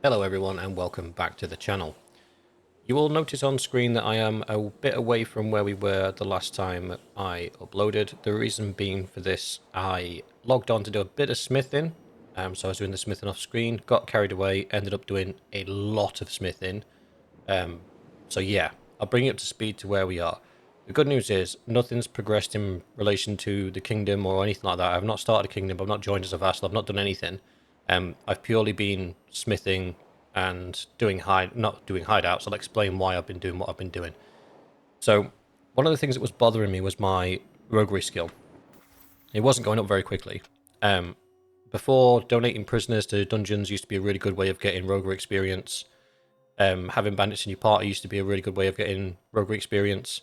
Hello everyone and welcome back to the channel. You will notice on screen that I am a bit away from where we were the last time I uploaded. The reason being for this, I logged on to do a bit of smithing, so I was doing the smithing off screen, got carried away, ended up doing a lot of smithing. So yeah, I'll bring you up to speed to where we are. The good news is nothing's progressed in relation to the kingdom or anything like that. I've not started a kingdom, I've not joined as a vassal, I've not done anything. I've purely been smithing and not doing hideouts. I'll explain why I've been doing what I've been doing. So one of the things that was bothering me was my roguery skill. It wasn't going up very quickly. Um, Before, donating prisoners to dungeons used to be a really good way of getting roguery experience. Having bandits in your party used to be a really good way of getting roguery experience.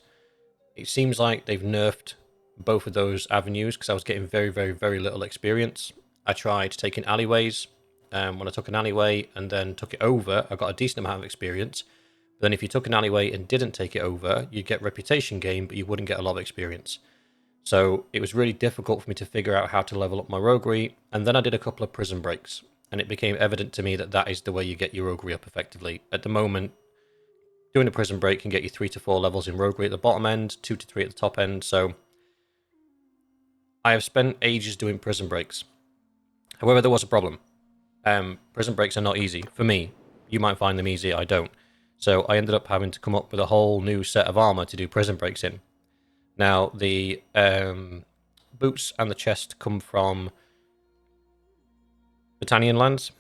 It seems like they've nerfed both of those avenues because I was getting very, very, very little experience. I tried taking alleyways. When I took an alleyway and then took it over, I got a decent amount of experience. But then if you took an alleyway and didn't take it over, you'd get reputation gain, but you wouldn't get a lot of experience. So it was really difficult for me to figure out how to level up my roguery. And then I did a couple of prison breaks, and it became evident to me that that is the way you get your roguery up effectively. At the moment, doing a prison break can get you 3 to 4 levels in roguery at the bottom end, 2 to 3 at the top end. So I have spent ages doing prison breaks. However, there was a problem. Prison breaks are not easy. For me, you might find them easy, I don't. So I ended up having to come up with a whole new set of armor to do prison breaks in. Now, the boots and the chest come from Britannian lands,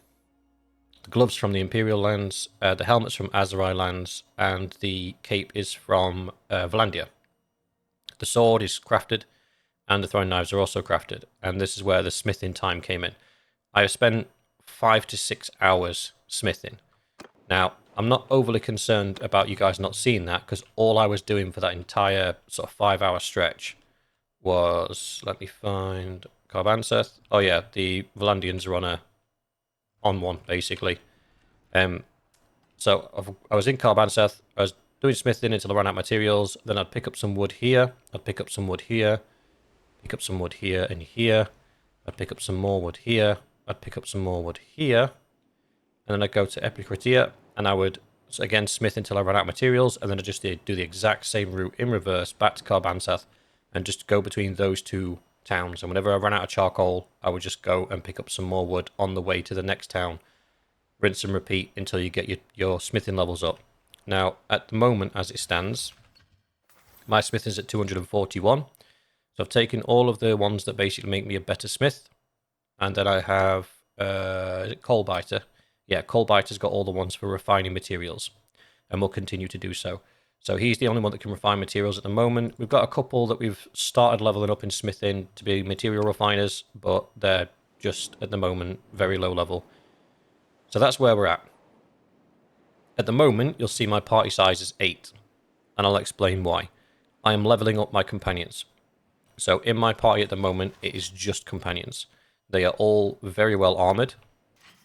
the gloves from the Imperial lands, the helmet's from Azerai lands, and the cape is from Valandia. The sword is crafted, and the throwing knives are also crafted, and this is where the smithing time came in. I have spent 5 to 6 hours smithing. Now, I'm not overly concerned about you guys not seeing that, because all I was doing for that entire sort of 5 hour stretch was, let me find Carbanseth. Oh yeah, the Valandians are on one basically. Um, I was in Carbanseth. I was doing smithing until I ran out of materials. Then I'd pick up some wood here. I'd pick up some wood here. Pick up some wood here and here. I'd pick up some more wood here. I'd pick up some more wood here. And then I'd go to Epicratia and I would again smith until I ran out of materials. And then I'd just do the exact same route in reverse back to Carbanseth and just go between those two towns. And whenever I ran out of charcoal, I would just go and pick up some more wood on the way to the next town. Rinse and repeat until you get your smithing levels up. Now, at the moment, as it stands, my smithing is at 241. So I've taken all of the ones that basically make me a better smith. And then I have, is it Coalbiter? Yeah, Coalbiter's got all the ones for refining materials. And will continue to do so. So he's the only one that can refine materials at the moment. We've got a couple that we've started leveling up in smithing to be material refiners, but they're just, at the moment, very low level. So that's where we're at. At the moment, you'll see my party size is 8, and I'll explain why. I am leveling up my companions. So in my party at the moment, it is just companions. They are all very well armored,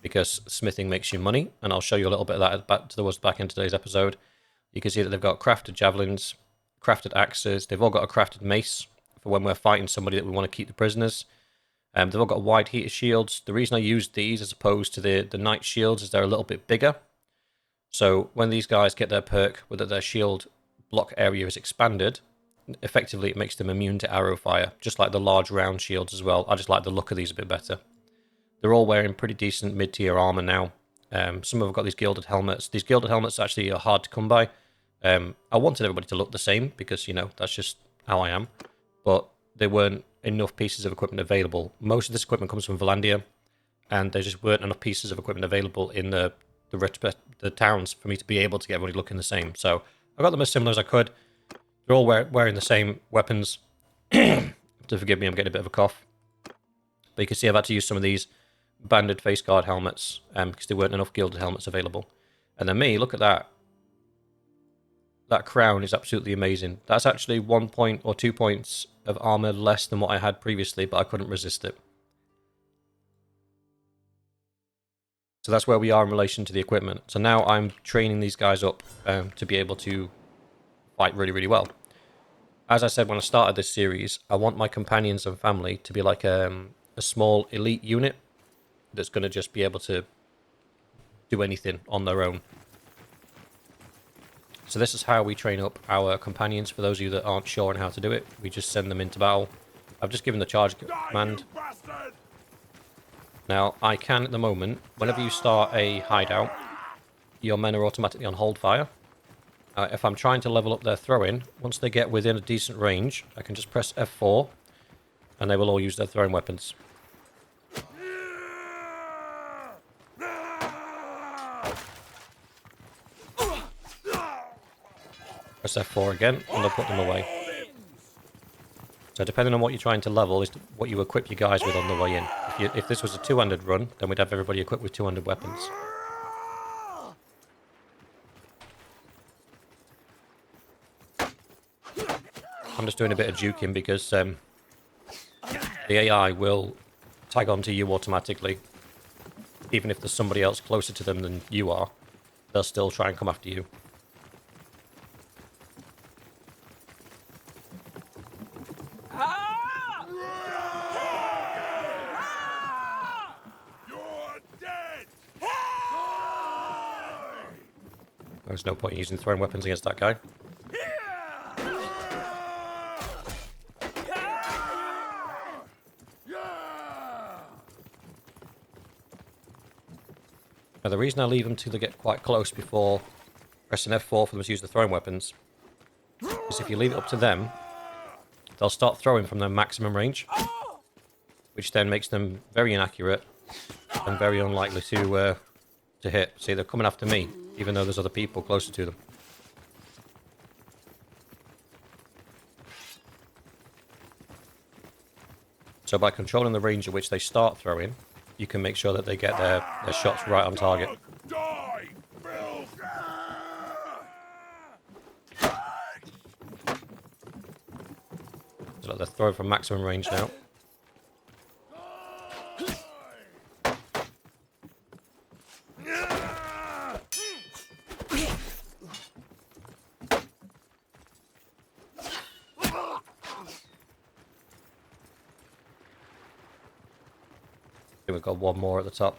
because smithing makes you money, and I'll show you a little bit of that towards the back end of today's episode. You can see that they've got crafted javelins, crafted axes, they've all got a crafted mace for when we're fighting somebody that we want to keep the prisoners. They've all got wide heater shields. The reason I use these as opposed to the knight shields is they're a little bit bigger. So when these guys get their perk, whether their shield block area is expanded, effectively it makes them immune to arrow fire, just like the large round shields as well. I just like the look of these a bit better. They're all wearing pretty decent mid-tier armor now. Some of them have got these gilded helmets. These gilded helmets actually are hard to come by. I wanted everybody to look the same because, you know, that's just how I am. But there weren't enough pieces of equipment available. Most of this equipment comes from Valandia, and there just weren't enough pieces of equipment available in the towns for me to be able to get everybody looking the same. So I got them as similar as I could. They're all wearing the same weapons. To forgive me, I'm getting a bit of a cough. But you can see I've had to use some of these banded face guard helmets because there weren't enough gilded helmets available. And then me, look at that. That crown is absolutely amazing. That's actually 1 point or 2 points of armor less than what I had previously, but I couldn't resist it. So that's where we are in relation to the equipment. So now I'm training these guys up to be able to fight really, really well. As I said when I started this series, I want my companions and family to be like a small elite unit that's going to just be able to do anything on their own. So this is how we train up our companions. For those of you that aren't sure on how to do it, we just send them into battle. I've just given the charge command. Now, I can, at the moment, whenever you start a hideout, your men are automatically on hold fire. If I'm trying to level up their throwing, once they get within a decent range, I can just press F4, and they will all use their throwing weapons. Press F4 again, and they'll put them away. So depending on what you're trying to level is what you equip your guys with on the way in. If this was a two-handed run, then we'd have everybody equipped with two-handed weapons. I'm just doing a bit of juking because the AI will tag onto you automatically. Even if there's somebody else closer to them than you are, they'll still try and come after you. There's no point in using throwing weapons against that guy. Now the reason I leave them till they get quite close before pressing F4 for them to use the throwing weapons is if you leave it up to them, they'll start throwing from their maximum range, which then makes them very inaccurate and very unlikely to hit. See, they're coming after me, even though there's other people closer to them. So by controlling the range at which they start throwing, you can make sure that they get their shots right on target. So they're throwing from maximum range now. We've got one more at the top.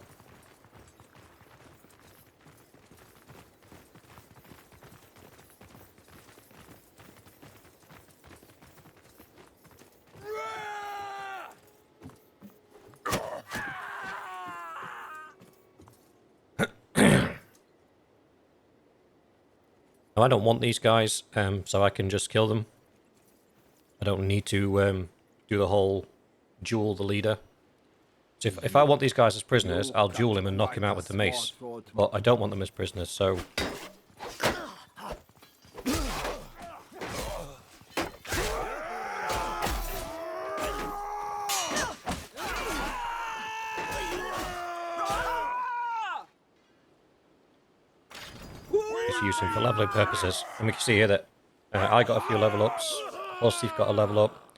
Now I don't want these guys, so I can just kill them. I don't need to do the whole duel the leader. So if I want these guys as prisoners, I'll duel him and knock him out with the mace. But I don't want them as prisoners, so... just use them for leveling purposes. And we can see here that I got a few level ups, Horstthief got a level up,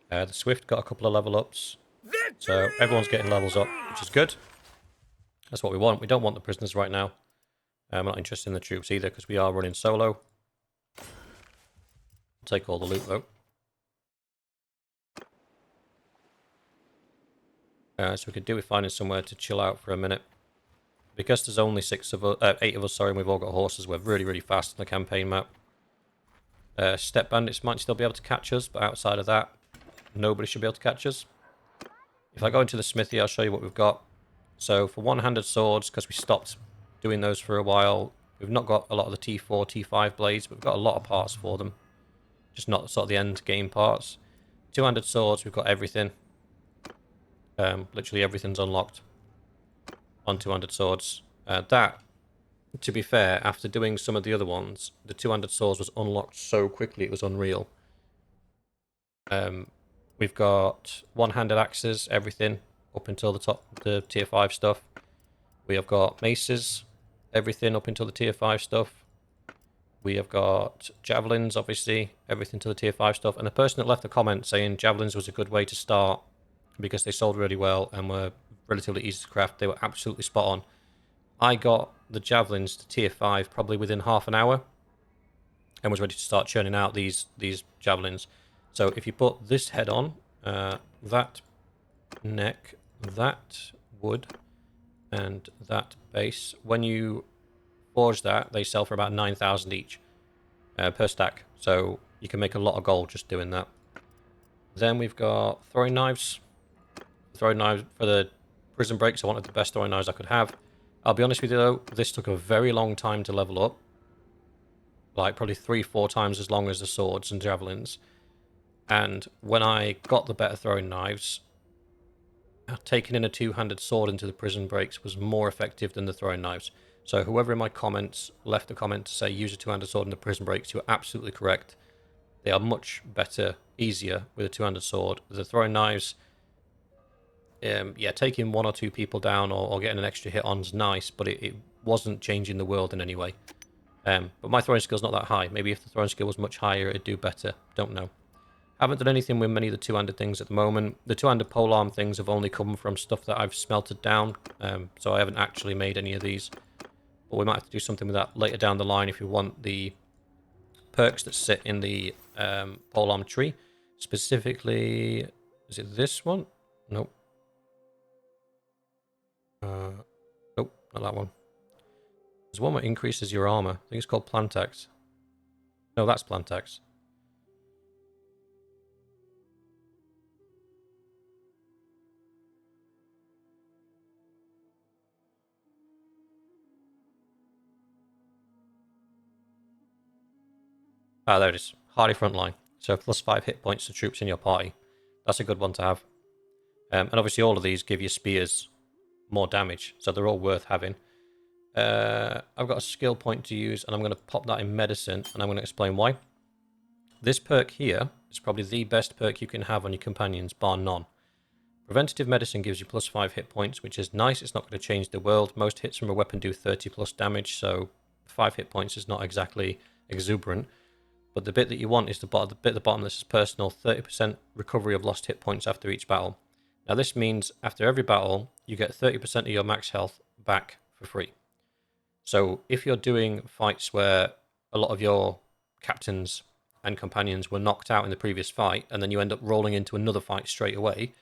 the Swift got a couple of level ups. So everyone's getting levels up, which is good. That's what we want. We don't want the prisoners right now. I'm not interested in the troops either, because we are running solo. Take all the loot though. So we could do with finding somewhere to chill out for a minute. Because there's only 8 of us, sorry, and we've all got horses, we're really, really fast on the campaign map. Step bandits might still be able to catch us, but outside of that, nobody should be able to catch us. If I go into the smithy, I'll show you what we've got. So for one-handed swords, because we stopped doing those for a while, we've not got a lot of the T4, T5 blades, but we've got a lot of parts for them. Just not sort of the end game parts. Two-handed swords, we've got everything. Literally everything's unlocked on two-handed swords. That, to be fair, after doing some of the other ones, the two-handed swords was unlocked so quickly it was unreal. We've got one-handed axes, everything, up until the top, the tier 5 stuff. We have got maces, everything up until the tier 5 stuff. We have got javelins, obviously, everything to the tier 5 stuff. And the person that left the comment saying javelins was a good way to start because they sold really well and were relatively easy to craft, they were absolutely spot on. I got the javelins to tier 5 probably within half an hour and was ready to start churning out these javelins. So if you put this head on, that neck, that wood, And that base, when you forge that, they sell for about 9,000 each per stack. So you can make a lot of gold just doing that. Then we've got throwing knives. Throwing knives for the prison breaks. I wanted the best throwing knives I could have. I'll be honest with you though, this took a very long time to level up. Like probably 3-4 times as long as the swords and javelins. And when I got the better throwing knives, taking in a two-handed sword into the prison breaks was more effective than the throwing knives. So whoever in my comments left a comment to say use a two-handed sword in the prison breaks, you're absolutely correct. They are much better, easier with a two-handed sword. The throwing knives, yeah, taking one or two people down or getting an extra hit on is nice, but it wasn't changing the world in any way. But my throwing skill's not that high. Maybe if the throwing skill was much higher, it'd do better. Don't know. Haven't done anything with many of the two-handed things at the moment. The two-handed polearm things have only come from stuff that I've smelted down, so I haven't actually made any of these. But we might have to do something with that later down the line if you want the perks that sit in the polearm tree. Specifically, is it this one? Nope. Nope, not that one. There's one that increases your armor. I think it's called Plantex. No, that's Plantex. Ah, there it is. Hardy Frontline. So plus 5 hit points to troops in your party. That's a good one to have. And obviously all of these give you spears more damage, so they're all worth having. I've got a skill point to use, and I'm going to pop that in medicine, and I'm going to explain why. This perk here is probably the best perk you can have on your companions, bar none. Preventative medicine gives you plus 5 hit points, which is nice. It's not going to change the world. Most hits from a weapon do 30 plus damage, so 5 hit points is not exactly exuberant. But the bit that you want is the bit at the bottom. This is personal, 30% recovery of lost hit points after each battle. Now this means after every battle, you get 30% of your max health back for free. So if you're doing fights where a lot of your captains and companions were knocked out in the previous fight, and then you end up rolling into another fight straight away,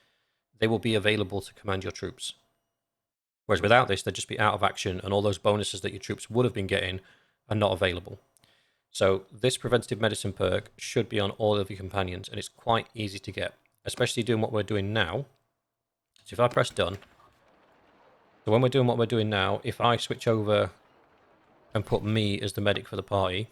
they will be available to command your troops. Whereas without this, they'd just be out of action, and all those bonuses that your troops would have been getting are not available. So this preventative medicine perk should be on all of your companions, and it's quite easy to get, especially doing what we're doing now. So if I press done, so when we're doing what we're doing now, if I switch over and put me as the medic for the party,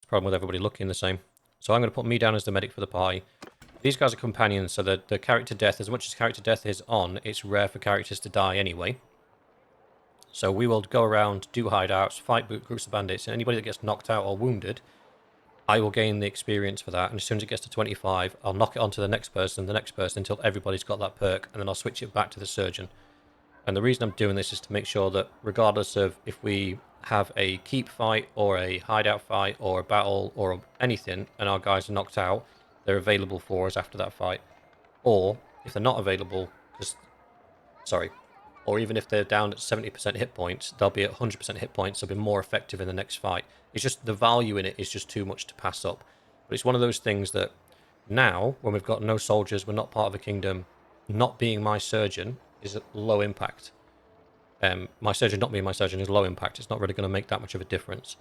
problem with everybody looking the same. So I'm going to put me down as the medic for the party. These guys are companions, so the character death, as much as character death is on, it's rare for characters to die anyway. So we will go around, do hideouts, fight groups of bandits, and anybody that gets knocked out or wounded, I will gain the experience for that, and as soon as it gets to 25, I'll knock it onto the next person, until everybody's got that perk, and then I'll switch it back to the surgeon. And the reason I'm doing this is to make sure that regardless of if we have a keep fight or a hideout fight or a battle or anything and our guys are knocked out, they're available for us after that fight. Or if they're not available, or even if they're down at 70% hit points, they'll be at 100% hit points, they'll be more effective in the next fight. It's just the value in it is just too much to pass up. But it's one of those things that now, when we've got no soldiers, we're not part of a kingdom, not being my surgeon is at low impact. My surgeon not being my surgeon is low impact. It's not really going to make that much of a difference.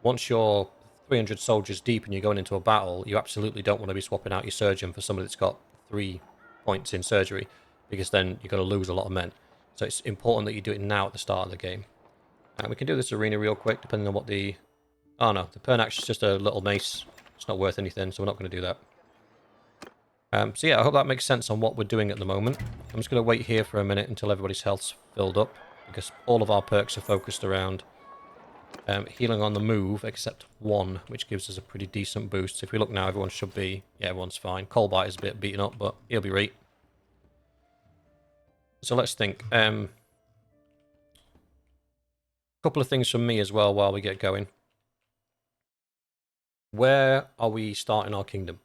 Once you're 300 soldiers deep and you're going into a battle, you absolutely don't want to be swapping out your surgeon for somebody that's got 3 points in surgery, because then you're going to lose a lot of men. So it's important that you do it now at the start of the game. And we can do this arena real quick, depending on what the... Oh no, the Pernax is just a little mace. It's not worth anything, so we're not going to do that. So yeah, I hope that makes sense on what we're doing at the moment. I'm just going to wait here for a minute until everybody's health's filled up, because all of our perks are focused around healing on the move, except one, which gives us a pretty decent boost. So if we look now, everyone should be... Yeah, everyone's fine. Colbite is a bit beaten up, but he'll be right. So let's think. Couple of things from me as well while we get going. Where are we starting our kingdom?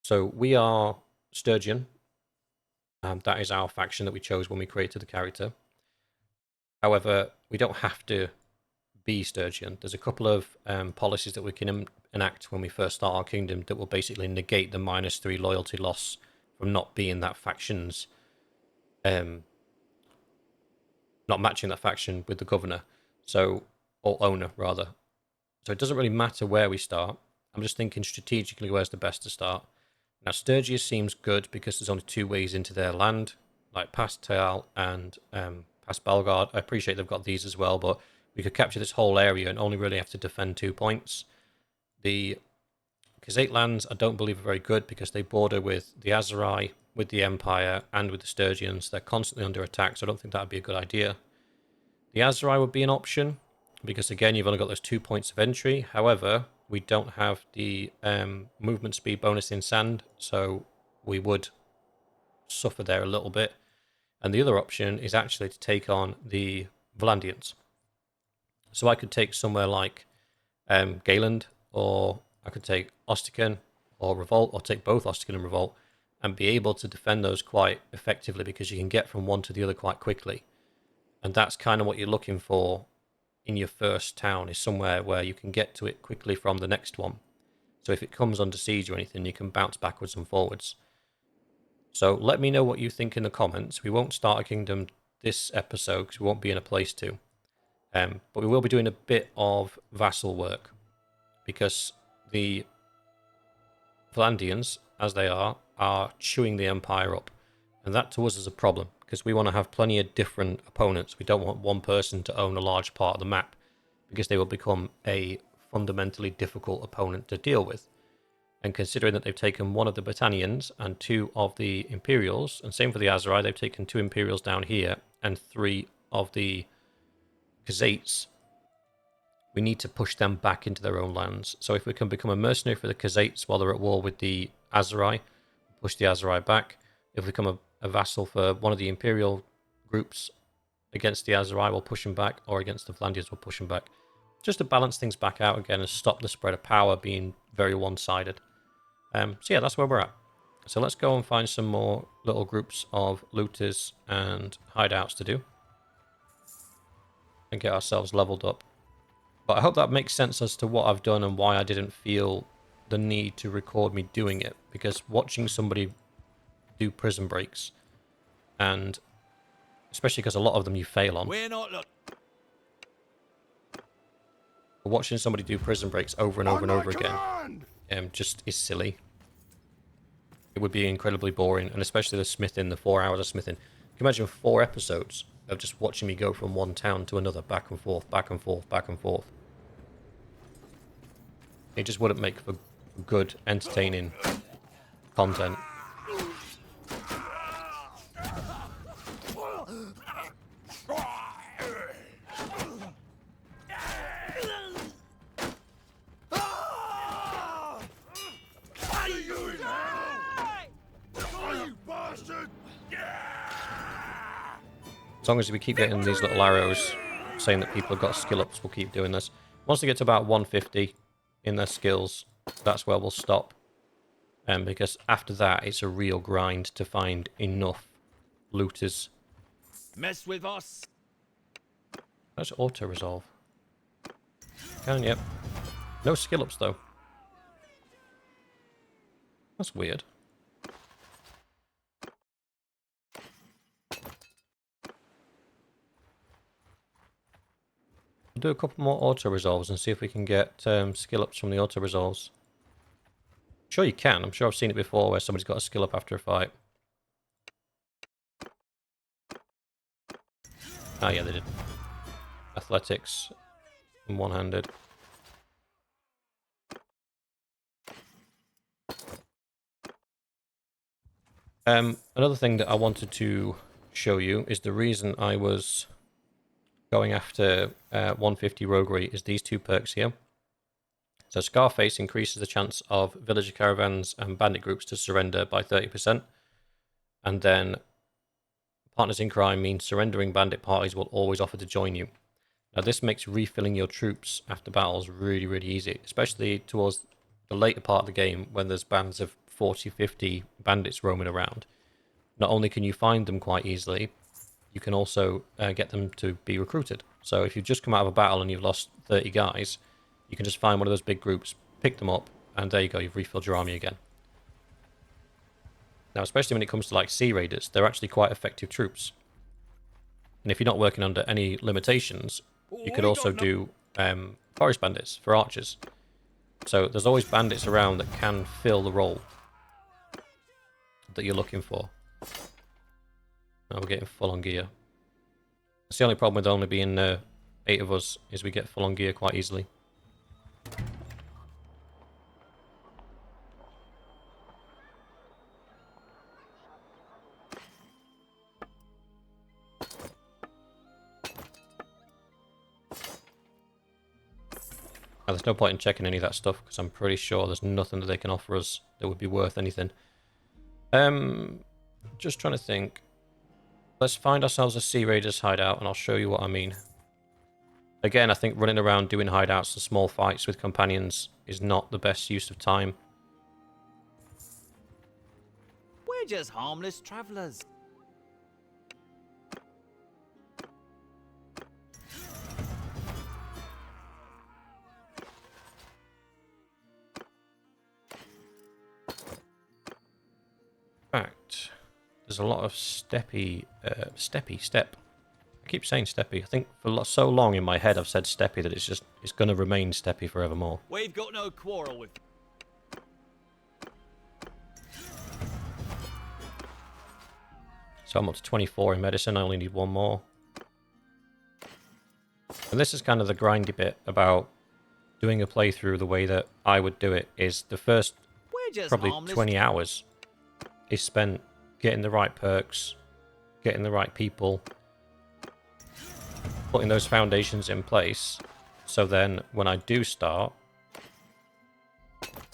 So we are Sturgeon. That is our faction that we chose when we created the character. However, we don't have to be Sturgeon. There's a couple of policies that we can enact when we first start our kingdom that will basically negate the -3 loyalty loss from not being that faction's, not matching that faction with the governor, so, or owner rather. So it doesn't really matter where we start. I'm just thinking strategically where's the best to start. Now Sturgis seems good because there's only 2 ways into their land, like past Tal and past Belgard. I appreciate they've got these as well, but we could capture this whole area and only really have to defend 2 points. The Khazate lands I don't believe are very good because they border with the Azerai, with the Empire, and with the Sturgians. They're constantly under attack, so I don't think that would be a good idea. The Azerai would be an option, because again, you've only got those 2 points of entry. However, we don't have the movement speed bonus in sand, so we would suffer there a little bit. And the other option is actually to take on the Valandians. So I could take somewhere like Gaeland, or I could take Ostican or Revolt, or take both Ostican and Revolt, and be able to defend those quite effectively because you can get from one to the other quite quickly. And that's kind of what you're looking for in your first town, is somewhere where you can get to it quickly from the next one. So if it comes under siege or anything, you can bounce backwards and forwards. So let me know what you think in the comments. We won't start a kingdom this episode because we won't be in a place to. But we will be doing a bit of vassal work because the Valandians, as they are chewing the Empire up. And that to us is a problem because we want to have plenty of different opponents. We don't want one person to own a large part of the map because they will become a fundamentally difficult opponent to deal with. And considering that they've taken one of the Battanians and 2 of the Imperials, and same for the Azerai, they've taken 2 Imperials down here and 3 of the Khazates, we need to push them back into their own lands. So if we can become a mercenary for the Khazates while they're at war with the Azerai, push the Azerai back. If we become a vassal for one of the Imperial groups against the Azerai, we'll push them back, or against the Valandians, we'll push them back. Just to balance things back out again and stop the spread of power being very one-sided. So yeah, that's where we're at. So let's go and find some more little groups of looters and hideouts to do. And get ourselves leveled up. But I hope that makes sense as to what I've done and why I didn't feel the need to record me doing it. Because watching somebody do prison breaks, and especially because a lot of them you fail on. We're not Watching somebody do prison breaks over and over and over again just is silly. It would be incredibly boring, and especially the smithing, the 4 hours of smithing. Can you imagine 4 episodes of just watching me go from one town to another, back and forth, back and forth, back and forth? It just wouldn't make for good, entertaining content. As long as we keep getting these little arrows saying that people have got skill ups, we'll keep doing this. Once they get to about 150 in their skills, that's where we'll stop. Because after that, it's a real grind to find enough looters. mess with us. Let's auto-resolve. Yep. No skill ups though. That's weird. We'll do a couple more auto-resolves and see if we can get skill ups from the auto-resolves. Sure you can. I'm sure I've seen it before where somebody's got a skill up after a fight. Ah, yeah, they did. Athletics and one-handed. Another thing that I wanted to show you is the reason I was going after 150 roguery is these 2 perks here. So Scarface increases the chance of villager caravans and bandit groups to surrender by 30%. And then Partners in Crime means surrendering bandit parties will always offer to join you. Now this makes refilling your troops after battles really, really easy, especially towards the later part of the game when there's bands of 40, 50 bandits roaming around. Not only can you find them quite easily, you can also get them to be recruited. So if you've just come out of a battle and you've lost 30 guys, you can just find one of those big groups, pick them up, and there you go, you've refilled your army again. Now, especially when it comes to like Sea Raiders, they're actually quite effective troops. And if you're not working under any limitations, you could We also got no do Forest Bandits for archers. So there's always bandits around that can fill the role that you're looking for. Now we're getting full on gear. That's the only problem with only being 8 of us, is we get full on gear quite easily. Now, there's no point in checking any of that stuff, because I'm pretty sure there's nothing that they can offer us that would be worth anything. Just trying to think. Let's find ourselves a Sea Raiders hideout, and I'll show you what I mean. Again, I think running around doing hideouts and small fights with companions is not the best use of time. We're just harmless travelers. In fact, there's a lot of step. I keep saying steppy. I think for so long in my head I've said steppy that it's going to remain steppy forevermore. We've got no quarrel with. So I'm up to 24 in medicine. I only need 1 more. And this is kind of the grindy bit about doing a playthrough the way that I would do it, is the first We're just probably harmless 20 hours is spent getting the right perks, getting the right people, putting those foundations in place, so then when I do start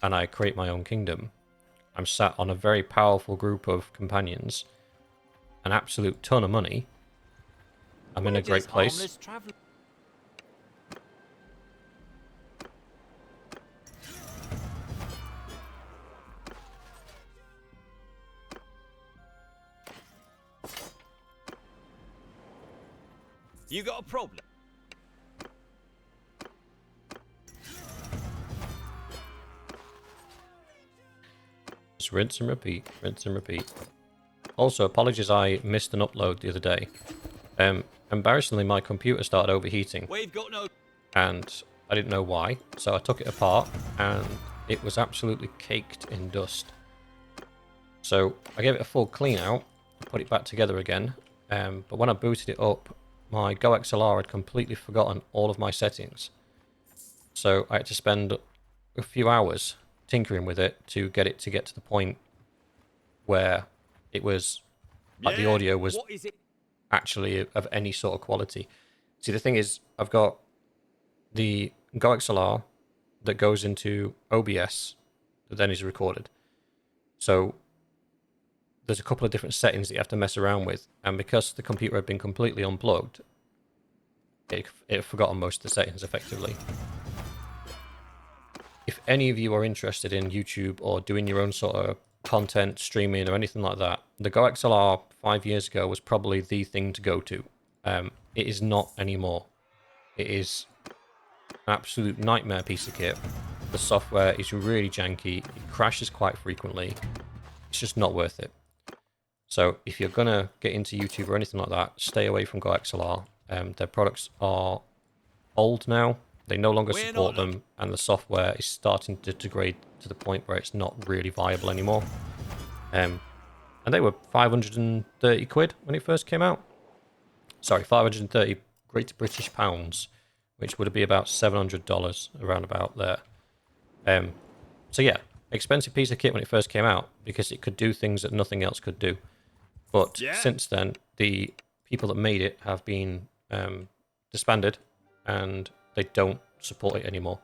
and I create my own kingdom, I'm sat on a very powerful group of companions, an absolute ton of money. I'm in a great place. You got a problem? Just rinse and repeat, rinse and repeat. Also, apologies I missed an upload the other day. Embarrassingly, my computer started overheating. We've got no. And I didn't know why, so I took it apart, and it was absolutely caked in dust. So I gave it a full clean out, put it back together again, but when I booted it up, my Go XLR had completely forgotten all of my settings. So I had to spend a few hours tinkering with it to get to the point where it was, like, the audio was What is it? actually of any sort of quality. See, the thing is, I've got the Go XLR that goes into OBS that then is recorded. So there's a couple of different settings that you have to mess around with, and because the computer had been completely unplugged, it had forgotten most of the settings effectively. If any of you are interested in YouTube or doing your own sort of content, streaming or anything like that, the Go XLR 5 years ago was probably the thing to go to. It is not anymore. It is an absolute nightmare piece of kit. The software is really janky. It crashes quite frequently. It's just not worth it. So if you're going to get into YouTube or anything like that, stay away from Go XLR. Their products are old now. They no longer support them, and the software is starting to degrade to the point where it's not really viable anymore. And they were 530 quid when it first came out. Sorry, 530 Great British pounds, which would be about $700, around about there. So yeah, expensive piece of kit when it first came out, because it could do things that nothing else could do. But since then, the people that made it have been disbanded, and they don't support it anymore.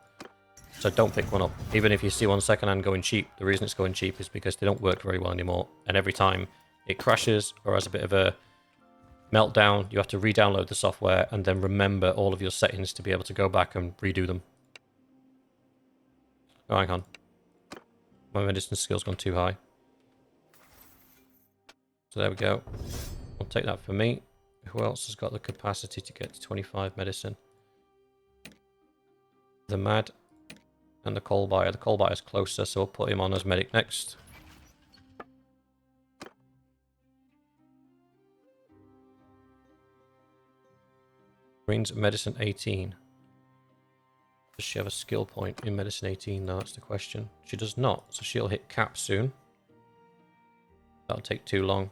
So don't pick one up. Even if you see one secondhand going cheap, the reason it's going cheap is because they don't work very well anymore. And every time it crashes or has a bit of a meltdown, you have to re-download the software and then remember all of your settings to be able to go back and redo them. Oh, hang on. My medicine skill's gone too high. So there we go. I'll take that for me. Who else has got the capacity to get to 25 medicine? The Mad and the Coalbiter. The Coalbiter's closer, so we'll put him on as medic next. Green's medicine 18. Does she have a skill point in medicine 18? No, that's the question. She does not, so she'll hit cap soon. That'll take too long.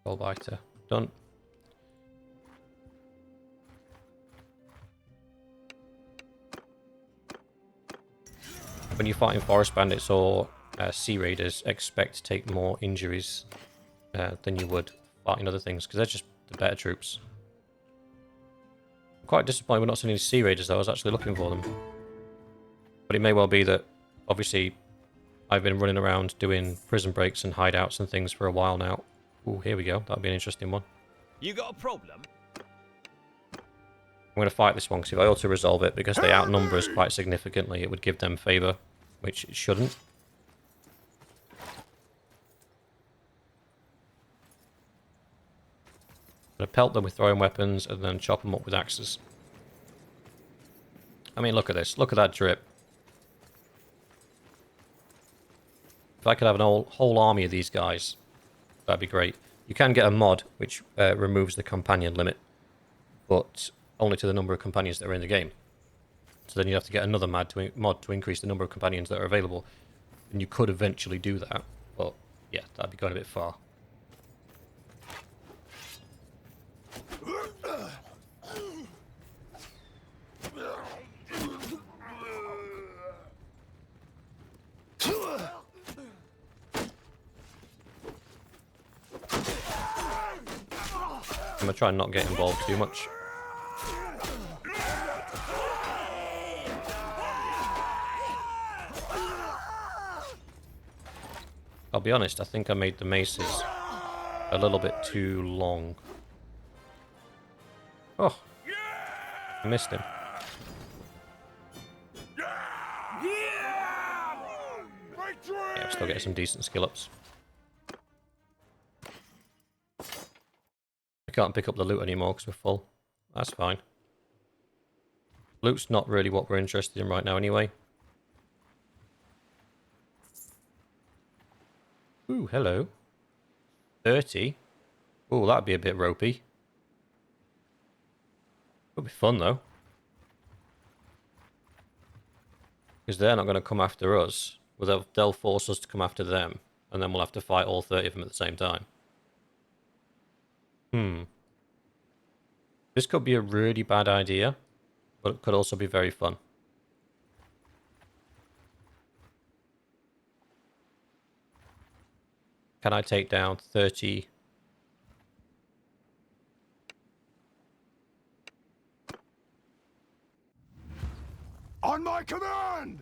Coalbiter. Done. When you're fighting forest bandits or sea raiders, expect to take more injuries than you would fighting other things, because they're just the better troops. I'm quite disappointed we're not seeing any sea raiders, though. I was actually looking for them. But it may well be that, obviously, I've been running around doing prison breaks and hideouts and things for a while now. Ooh, here we go. That'll be an interesting one. You got a problem? I'm going to fight this one, because if I auto-resolve it, because they outnumber us quite significantly, it would give them favour, which it shouldn't. I'm going to pelt them with throwing weapons, and then chop them up with axes. I mean, look at this. Look at that drip. If I could have an whole army of these guys, that'd be great. You can get a mod, which removes the companion limit, but only to the number of companions that are in the game. So then you have to get another mod to increase the number of companions that are available. And you could eventually do that, but yeah, that'd be going a bit far. I'm going to try and not get involved too much. I'll be honest, I think I made the maces a little bit too long. Oh, I missed him. Yeah, I'm still getting some decent skill ups. I can't pick up the loot anymore because we're full. That's fine. Loot's not really what we're interested in right now anyway. Ooh, hello. 30? Ooh, that'd be a bit ropey. It'll be fun, though. Because they're not going to come after us. Well, they'll force us to come after them. And then we'll have to fight all 30 of them at the same time. This could be a really bad idea. But it could also be very fun. Can I take down 30... On my command!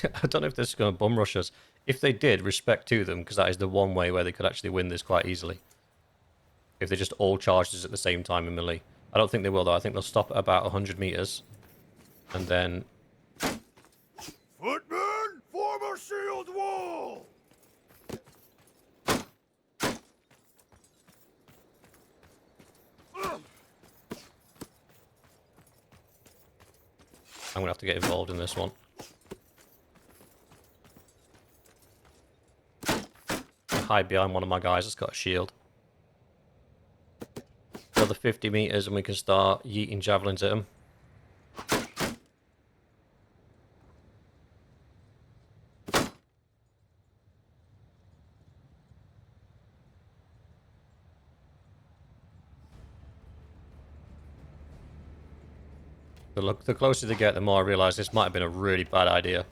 I don't know if this is going to bum rush us. If they did, respect to them, because that is the one way where they could actually win this quite easily. If they just all charged us at the same time in melee. I don't think they will, though. I think they'll stop at about 100 meters. And then... Footmen, form a shield wall! I'm going to have to get involved in this one. Hide behind one of my guys that's got a shield. Another 50 meters and we can start yeeting javelins at him. The closer they get, the more I realise this might have been a really bad idea.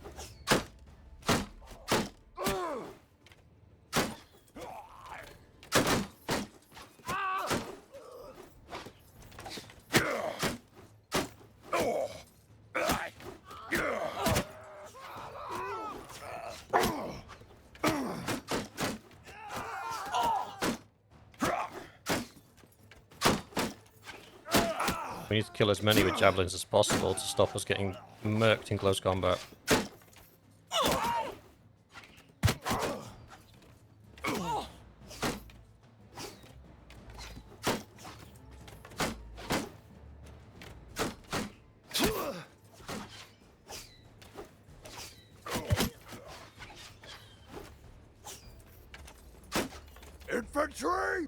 We need to kill as many with javelins as possible to stop us getting murked in close combat. Infantry!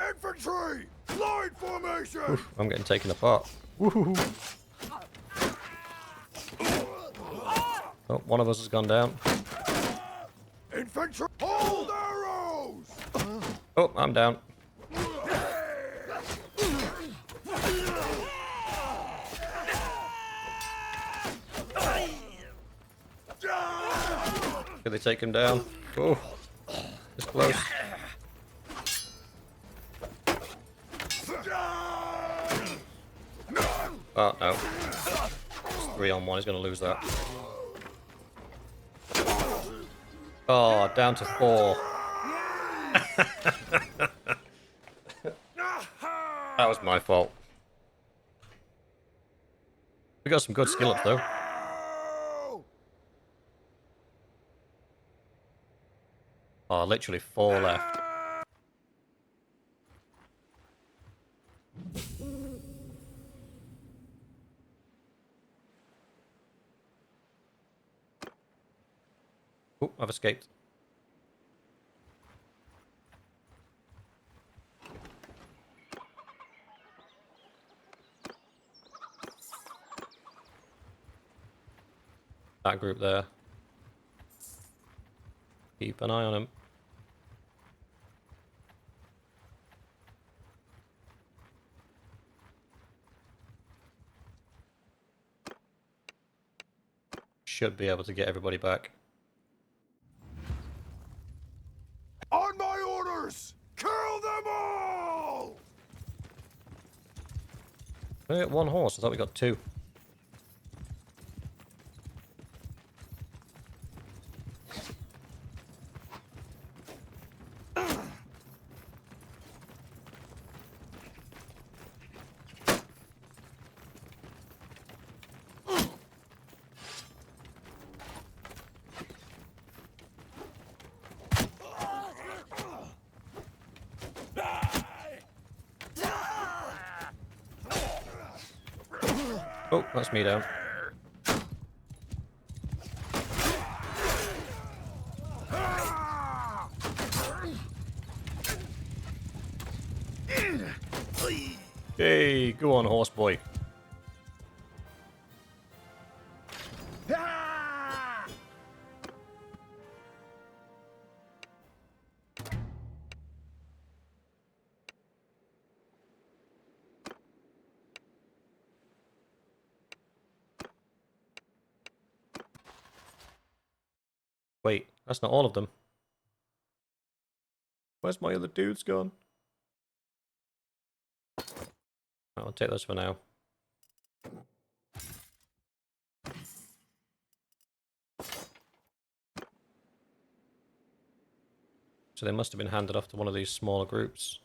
Infantry! Line formation! Oof, I'm getting taken apart. Woohoo! Oh, one of us has gone down. Infantry! Hold arrows! Oh, I'm down. Did they take him down? Oh, it's close. Oh, no. It's 3-on-1. He's going to lose that. Oh, down to 4. That was my fault. We got some good skill ups, though. Oh, literally 4 left. Oh, I've escaped. That group there. Keep an eye on him. Should be able to get everybody back. On my orders! Kill them all! We got 1 horse. I thought we got 2. Oh, that's me down. Hey, go on, horse boy. Wait, that's not all of them. Where's my other dudes gone? I'll take those for now. So they must have been handed off to one of these smaller groups.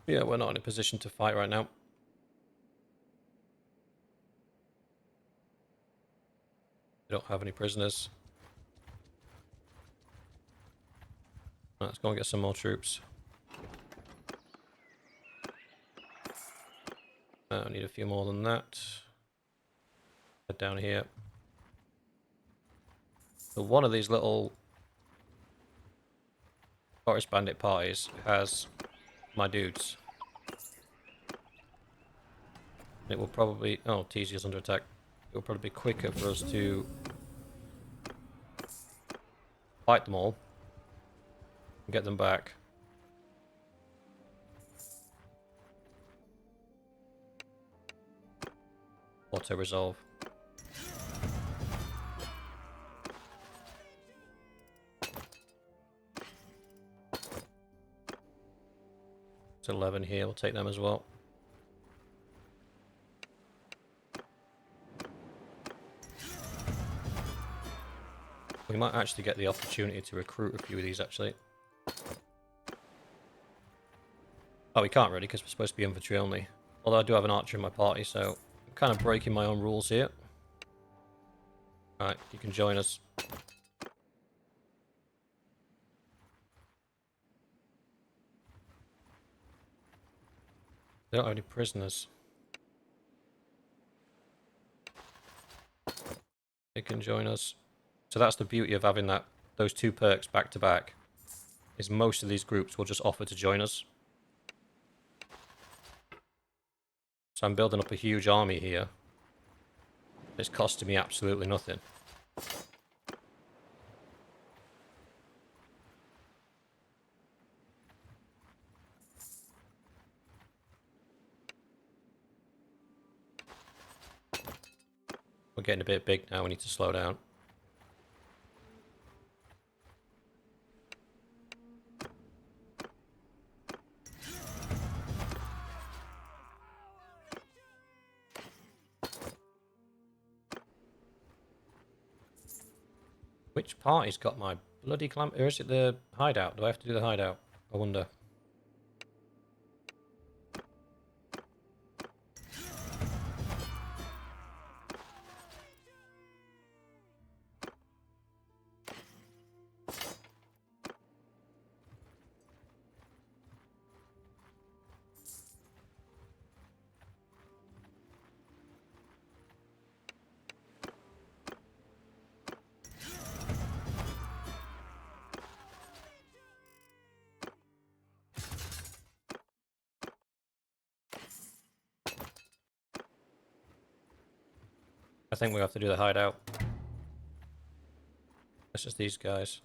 Yeah, we're not in a position to fight right now. We don't have any prisoners. Let's go and get some more troops. I need a few more than that. Head down here. So one of these little forest bandit parties has my dudes. It will probably... Oh, Teasia's under attack. It will probably be quicker for us to fight them all and get them back. Auto-resolve. It's 11 here, we'll take them as well. We might actually get the opportunity to recruit a few of these, actually. Oh, we can't really, because we're supposed to be infantry only. Although I do have an archer in my party, so I'm kind of breaking my own rules here. Alright, you can join us. They don't have any prisoners. They can join us. So that's the beauty of having those two perks back to back, is most of these groups will just offer to join us. So I'm building up a huge army here. It's costing me absolutely nothing. We're getting a bit big now, we need to slow down. Which party's got my bloody clamp? Or is it the hideout? Do I have to do the hideout? I wonder. I think we have to do the hideout. It's just these guys.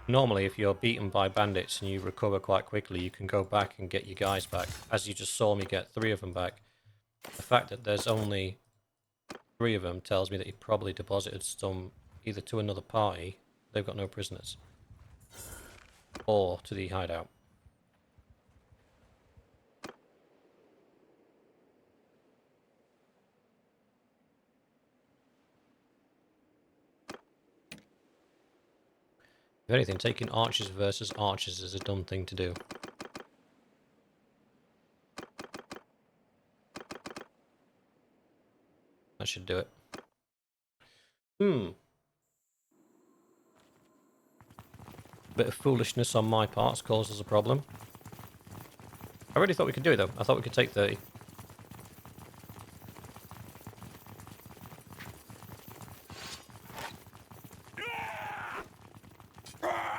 Normally, if you're beaten by bandits and you recover quite quickly, you can go back and get your guys back. As you just saw me get 3 of them back. The fact that there's only 3 of them tells me that he probably deposited some either to another party, they've got no prisoners, or to the hideout. If anything, taking archers versus archers is a dumb thing to do. That should do it. Bit of foolishness on my part causes a problem. I really thought we could do it though. I thought we could take 30.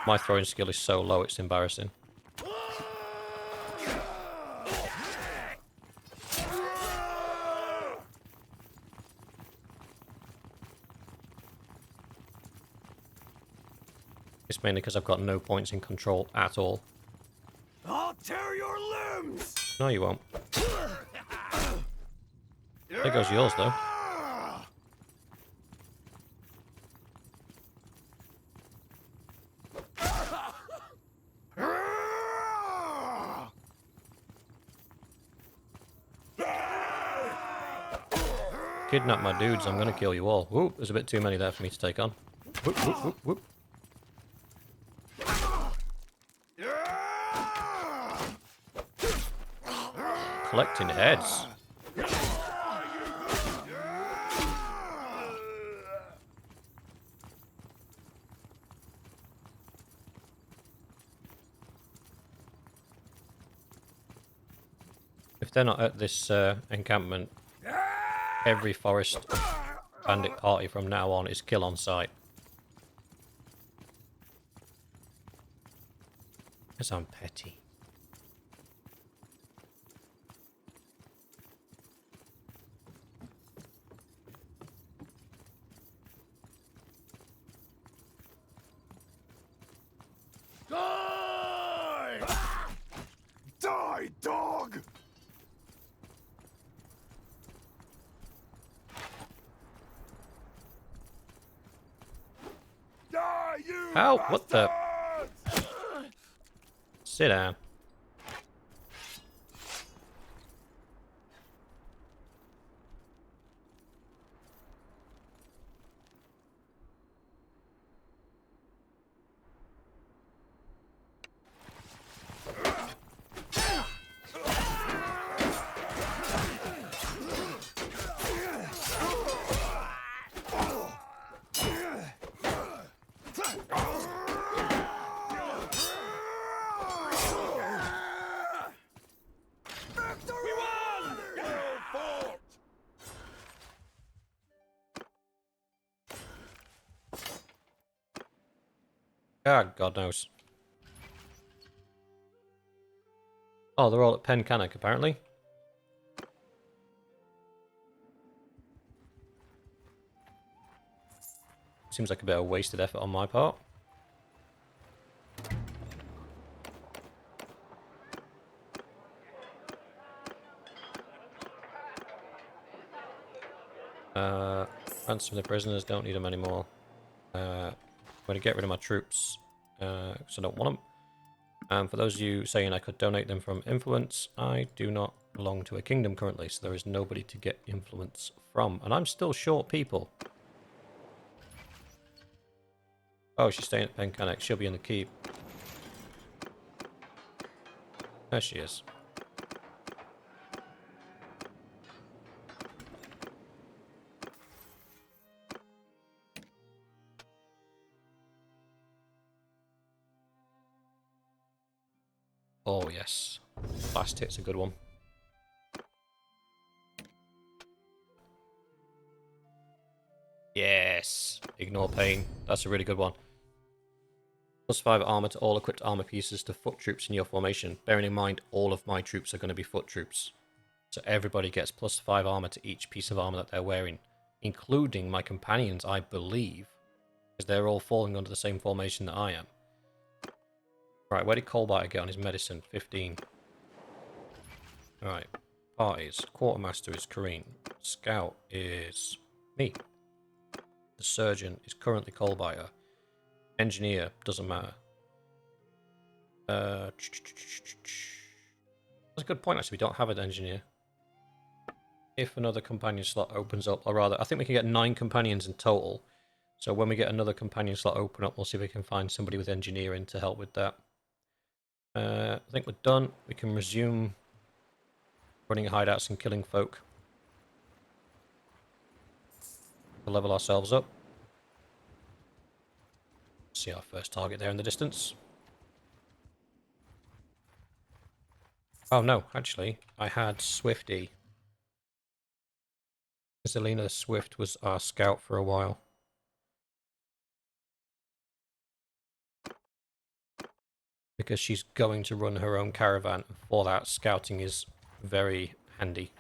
My throwing skill is so low, it's embarrassing. It's mainly because I've got no points in control at all. I'll tear your limbs! No, you won't. There goes yours, though. Kidnap my dudes, I'm gonna kill you all. Ooh, there's a bit too many there for me to take on. Whoop, whoop, whoop, whoop. Collecting heads. If they're not at this encampment, every forest bandit party from now on is kill on sight. Because I'm petty. Die! Die, dog! Die, you Ow, what the? bastards! Sit down. Ah, God knows. Oh, they're all at Pencannock, apparently. Seems like a bit of wasted effort on my part. Ransom the prisoners, don't need them anymore. I'm going to get rid of my troops, because I don't want them. And for those of you saying I could donate them from influence, I do not belong to a kingdom currently, so there is nobody to get influence from. And I'm still short people. Oh, she's staying at Pencannock. She'll be in the keep. There she is. Oh, yes. Last hit's a good one. Yes. Ignore pain. That's a really good one. +5 armor to all equipped armor pieces to foot troops in your formation. Bearing in mind, all of my troops are going to be foot troops. So everybody gets +5 armor to each piece of armor that they're wearing. Including my companions, I believe. Because they're all falling under the same formation that I am. Right, where did Colbiter get on his medicine? 15. Right. Parties. Quartermaster is Kareen. Scout is me. The surgeon is currently Colbiter. Engineer doesn't matter. That's a good point, actually. We don't have an engineer. If another companion slot opens up, or rather, I think we can get 9 companions in total. So when we get another companion slot open up, we'll see if we can find somebody with engineering to help with that. I think we're done. We can resume running hideouts and killing folk. We'll level ourselves up. See our first target there in the distance. Oh no, actually, I had Swifty. Zelina Swift was our scout for a while. Because she's going to run her own caravan, and for that, scouting is very handy.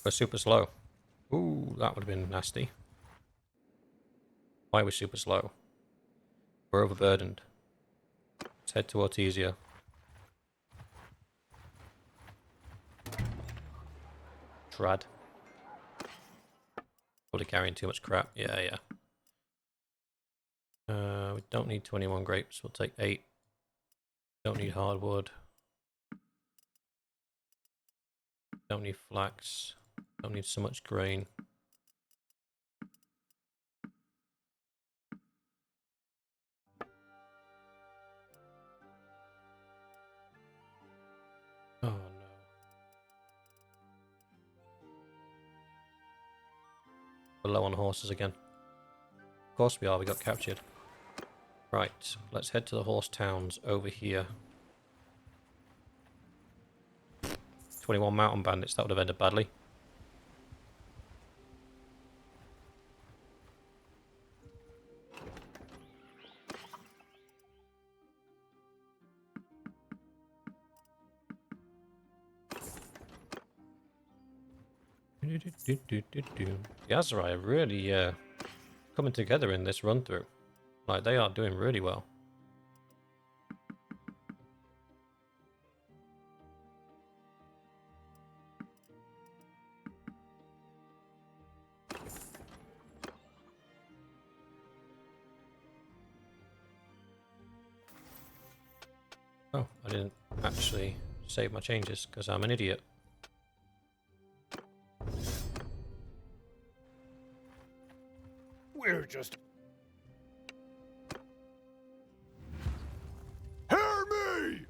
We're super slow. Ooh, that would have been nasty. Why are we super slow? We're overburdened. Let's head to Artesia. Trad. Probably carrying too much crap. Yeah. We don't need 21 grapes. We'll take 8. Don't need hardwood. Don't need flax. Don't need so much grain. Oh no. We're low on horses again. Of course we are, we got captured. Right, let's head to the horse towns over here. 21 mountain bandits, that would have ended badly. The Aserai are really coming together in this run through. Like, they are doing really well. Oh, I didn't actually save my changes because I'm an idiot. We're just. Hear me!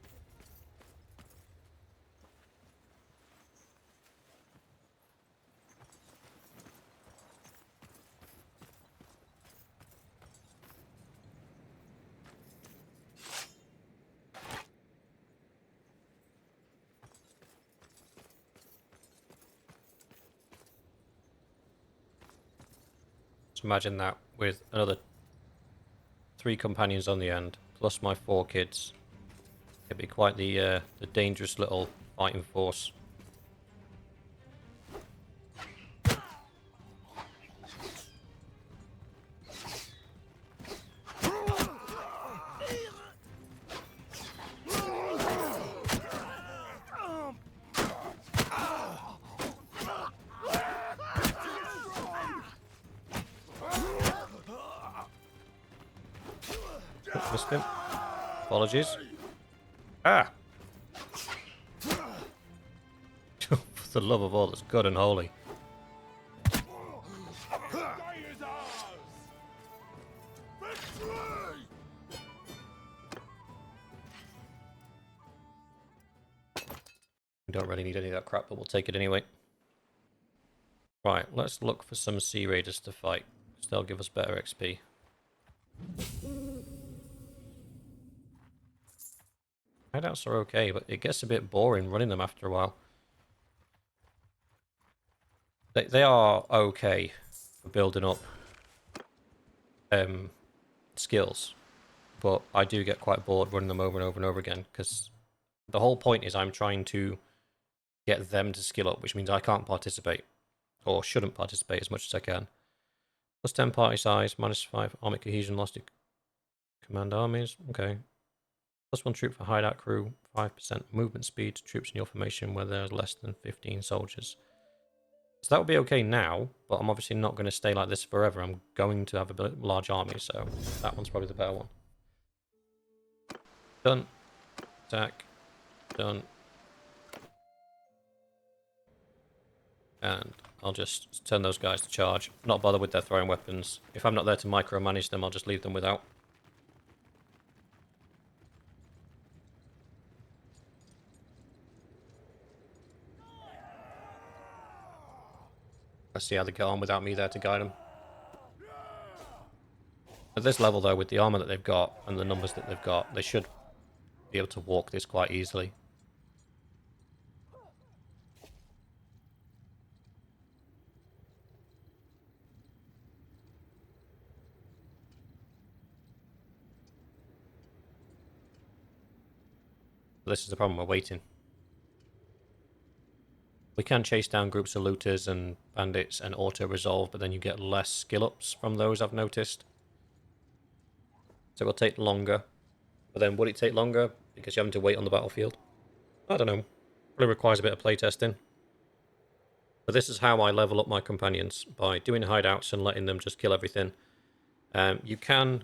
Just imagine that with another 3 companions on the end, plus my 4 kids. It'd be quite the dangerous little fighting force. Missed him. Apologies. Ah! For the love of all that's good and holy. We don't really need any of that crap, but we'll take it anyway. Right, let's look for some Sea Raiders to fight, because they'll give us better XP. Hideouts are okay, but it gets a bit boring running them after a while. They are okay for building up skills, but I do get quite bored running them over and over and over again, because the whole point is I'm trying to get them to skill up, which means I can't participate, or shouldn't participate as much as I can. Plus 10 party size, minus 5 army cohesion, lost to command armies, okay. Plus 1 troop for hideout crew, 5% movement speed to troops in your formation where there's less than 15 soldiers. So that would be okay now, but I'm obviously not going to stay like this forever. I'm going to have a large army, so that one's probably the better one. Done. Attack. Done. And I'll just turn those guys to charge. Not bother with their throwing weapons. If I'm not there to micromanage them, I'll just leave them without. Let's see how they get on without me there to guide them. At this level, though, with the armor that they've got and the numbers that they've got, they should be able to walk this quite easily. This is the problem, we're waiting. We can chase down groups of looters and bandits and auto-resolve, but then you get less skill-ups from those, I've noticed. So it will take longer. But then would it take longer because you're having to wait on the battlefield? I don't know. Probably requires a bit of playtesting. But this is how I level up my companions, by doing hideouts and letting them just kill everything. You can...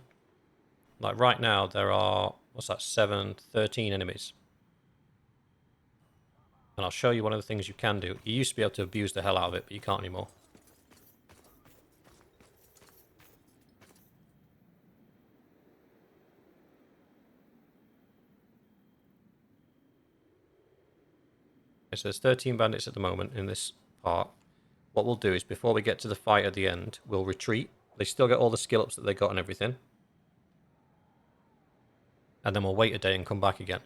Like right now, there are... What's that? 13 enemies. And I'll show you one of the things you can do. You used to be able to abuse the hell out of it, but you can't anymore. Okay, so there's 13 bandits at the moment in this part. What we'll do is, before we get to the fight at the end, we'll retreat. They still get all the skill ups that they got and everything. And then we'll wait a day and come back again.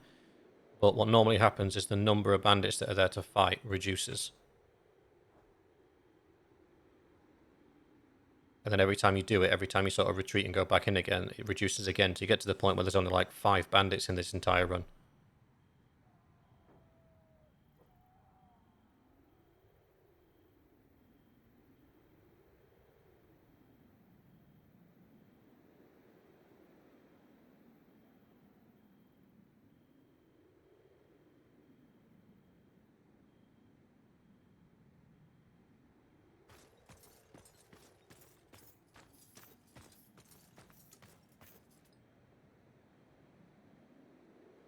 But what normally happens is the number of bandits that are there to fight reduces. And then every time you do it, every time you sort of retreat and go back in again, it reduces again to get to the point where there's only like 5 bandits in this entire run.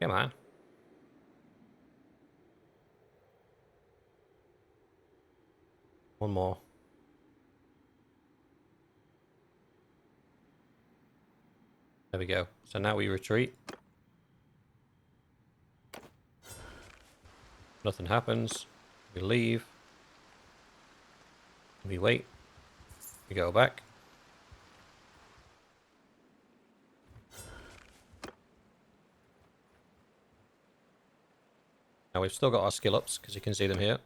Come on. One more. There we go. So now we retreat. Nothing happens. We leave. We wait. We go back. Now we've still got our skill ups, because you can see them here.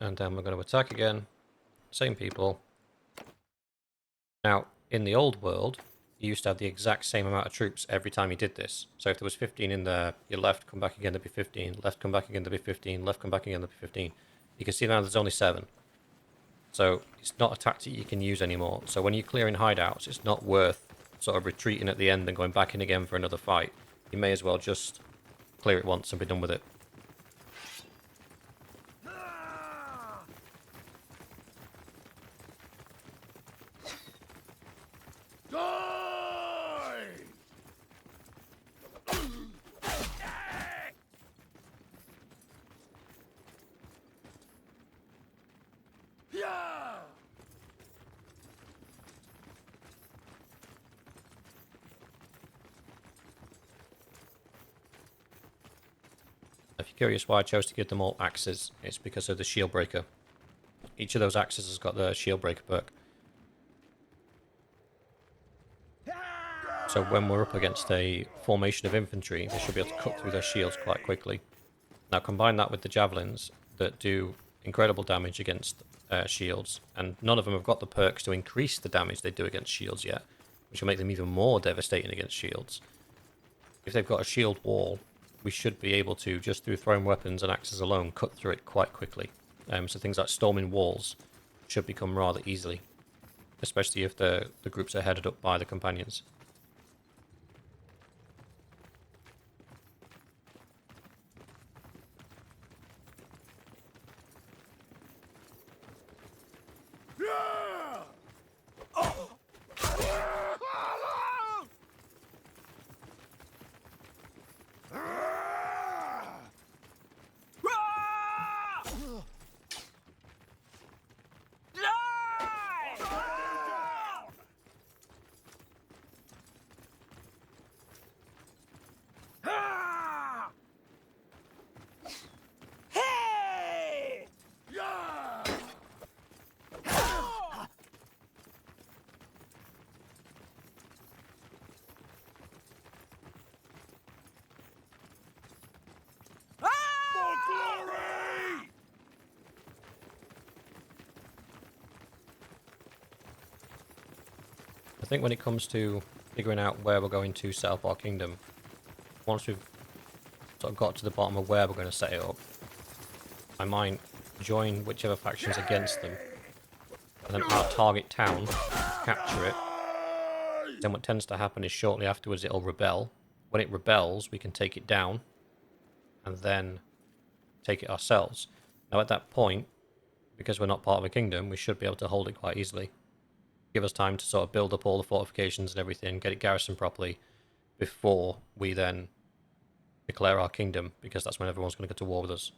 And then we're going to attack again. Same people. Now, in the old world, you used to have the exact same amount of troops every time you did this. So if there was 15 in there, you left, come back again, there'd be 15. Left, come back again, there'd be 15. Left, come back again, there'd be 15. You can see now there's only 7. So it's not a tactic you can use anymore. So when you're clearing hideouts, it's not worth sort of retreating at the end and going back in again for another fight. You may as well just clear it once and be done with it. Die! Yeah! If you're curious why I chose to give them all axes, it's because of the shield breaker. Each of those axes has got the shield breaker perk. So when we're up against a formation of infantry, they should be able to cut through their shields quite quickly. Now combine that with the javelins that do incredible damage against shields, and none of them have got the perks to increase the damage they do against shields yet, which will make them even more devastating against shields. If they've got a shield wall, we should be able to, just through thrown weapons and axes alone, cut through it quite quickly. So things like storming walls should become rather easily, especially if the groups are headed up by the companions. Yeah! Hey! Yeah! For glory! I think when it comes to figuring out where we're going to set up our kingdom, once we've sort of got to the bottom of where we're going to set it up, I might join whichever faction's against them, and then our target town, capture it. Then what tends to happen is shortly afterwards it'll rebel. When it rebels, we can take it down, and then take it ourselves. Now at that point, because we're not part of a kingdom, we should be able to hold it quite easily. Give us time to sort of build up all the fortifications and everything, get it garrisoned properly, before we then declare our kingdom, because that's when everyone's going to go to war with us.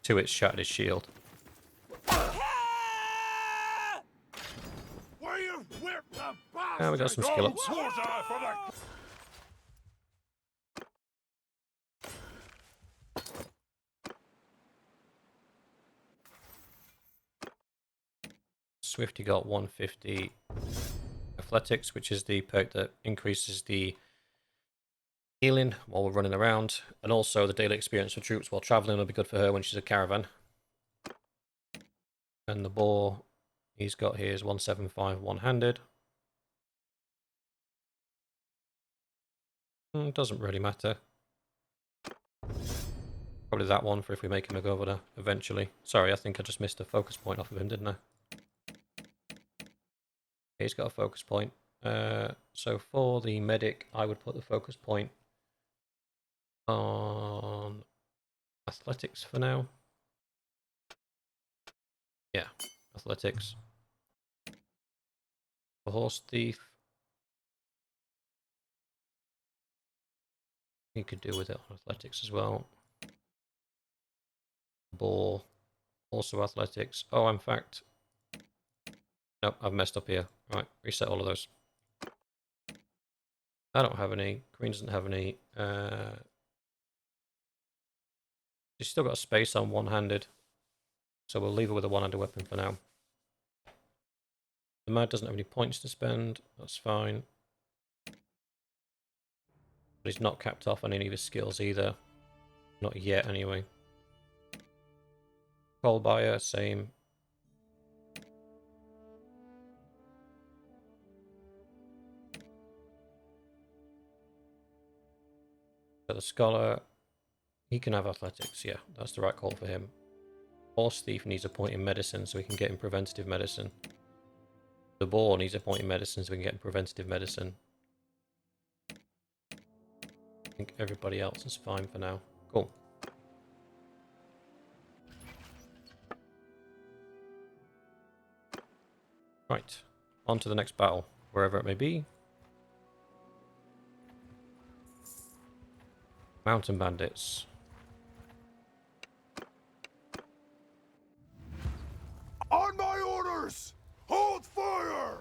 To it shattered his shield. Where you whipped the bastard! Yeah, we got some skill ups. Water for the... Swifty got 150 athletics, which is the perk that increases the healing while we're running around, and also the daily experience for troops while traveling will be good for her when she's a caravan. And the boar he's got here is 175 one-handed. Doesn't really matter. Probably that one for if we make him a governor eventually. Sorry, I think I just missed a focus point off of him, didn't I? He's got a focus point. So for the medic, I would put the focus point on athletics for now. Yeah, athletics. The horse thief, you could do with it on athletics as well. Boar, also athletics. Oh, in fact, nope, I've messed up here. Right, reset all of those. I don't have any. Green doesn't have any. She's still got a space on one-handed, so we'll leave her with a one-handed weapon for now. The Mad doesn't have any points to spend. That's fine. But he's not capped off on any of his skills either. Not yet, anyway. Coal buyer, same. So the scholar, he can have athletics. Yeah, that's the right call for him. Horse thief needs a point in medicine, so we can get him preventative medicine. The boar needs a point in medicine, so we can get him preventative medicine. I think everybody else is fine for now. Cool. Right, on to the next battle, wherever it may be. Mountain bandits. On my orders! Hold fire!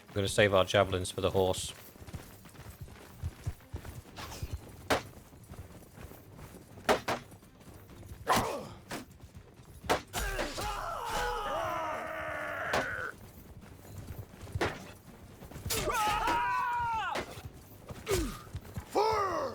We're going to save our javelins for the horse. Fire!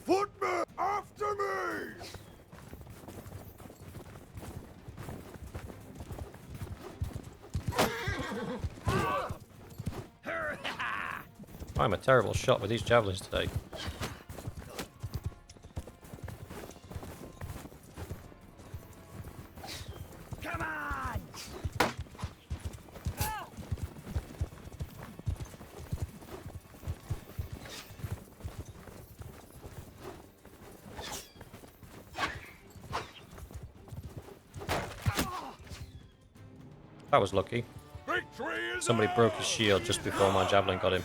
Footmen, after me! I'm a terrible shot with these javelins today. Come on! That was lucky. Victory is Somebody broke his shield just before my javelin got him.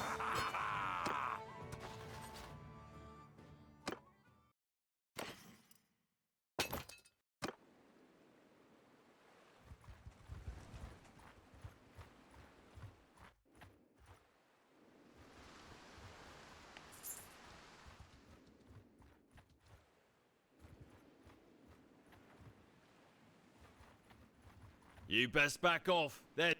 You best back off. There.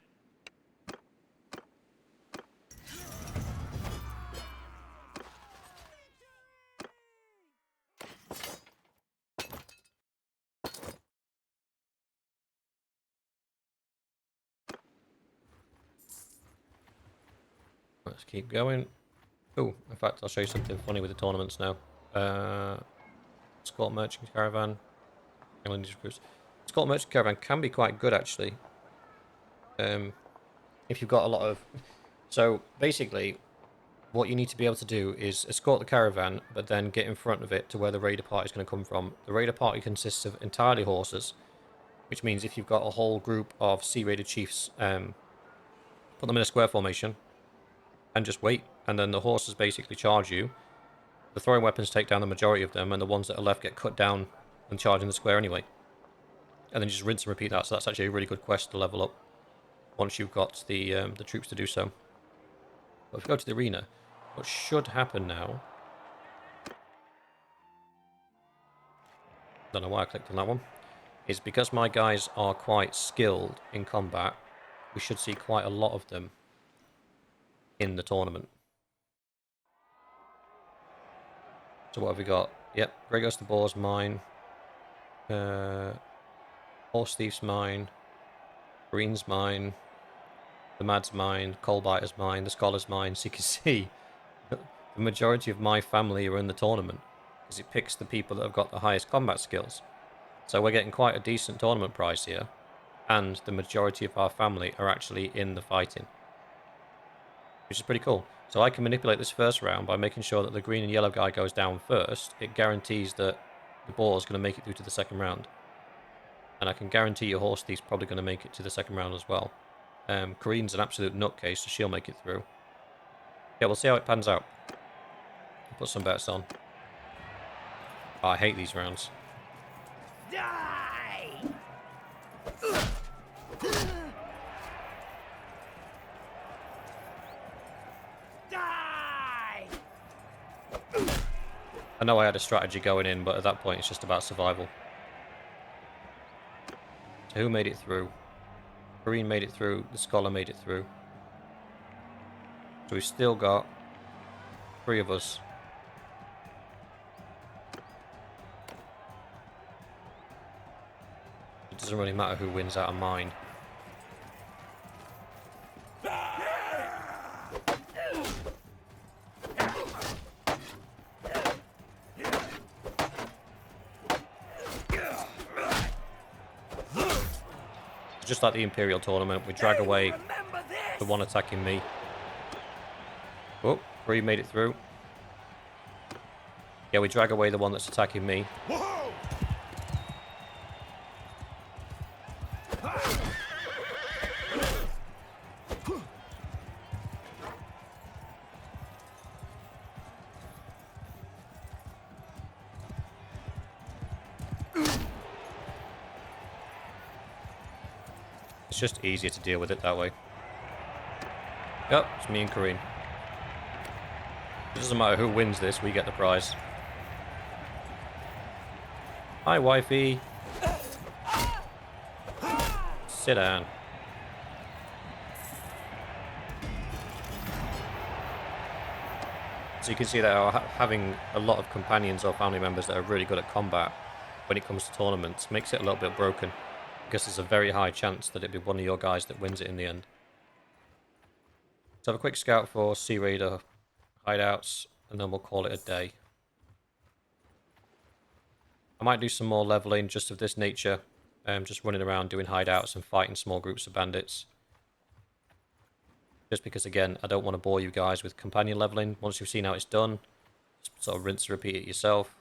Let's keep going. Oh, in fact, I'll show you something funny with the tournaments now. Escort merchant caravan. England recruits. Escort merchant caravan can be quite good actually. If you've got a lot of. So basically, what you need to be able to do is escort the caravan, but then get in front of it to where the raider party is going to come from. The raider party consists of entirely horses, which means if you've got a whole group of sea raider chiefs, put them in a square formation and just wait, and then the horses basically charge you. The throwing weapons take down the majority of them, and the ones that are left get cut down and charge in the square anyway. And then just rinse and repeat that. So that's actually a really good quest to level up once you've got the troops to do so. But if we go to the arena, what should happen now? Don't know why I clicked on that one. Is because my guys are quite skilled in combat, we should see quite a lot of them in the tournament. So what have we got? Yep, Grey Ghost the Boar's mine. Horse Thief's mine. Green's mine. The Mad's mine. Coalbiter's mine. The Scholar's mine. So you can see the majority of my family are in the tournament because it picks the people that have got the highest combat skills. So we're getting quite a decent tournament prize here, and the majority of our family are actually in the fighting, which is pretty cool. So I can manipulate this first round by making sure that the green and yellow guy goes down first. It guarantees that the boar is going to make it through to the second round. And I can guarantee your horse thief's probably going to make it to the second round as well. Kareen's an absolute nutcase, so she'll make it through. Yeah, we'll see how it pans out. I'll put some bets on. Oh, I hate these rounds. Die! Die! I know I had a strategy going in, but at that point it's just about survival. So who made it through? Marine made it through, the Scholar made it through. So we've still got 3 of us. It doesn't really matter who wins out of mine. Just like the Imperial tournament, we drag away the one attacking me. Oh, 3 made it through. Yeah, we drag away the one that's attacking me. Whoa! It's just easier to deal with it that way. Yep, it's me and Kareen. It doesn't matter who wins this, we get the prize. Hi, wifey. Sit down. So you can see that having a lot of companions or family members that are really good at combat when it comes to tournaments makes it a little bit broken. Because there's a very high chance that it'd be one of your guys that wins it in the end. Let's have a quick scout for Sea Raider hideouts, and then we'll call it a day. I might do some more leveling just of this nature, just running around doing hideouts and fighting small groups of bandits. Just because, again, I don't want to bore you guys with companion leveling. Once you've seen how it's done, just sort of rinse and repeat it yourself.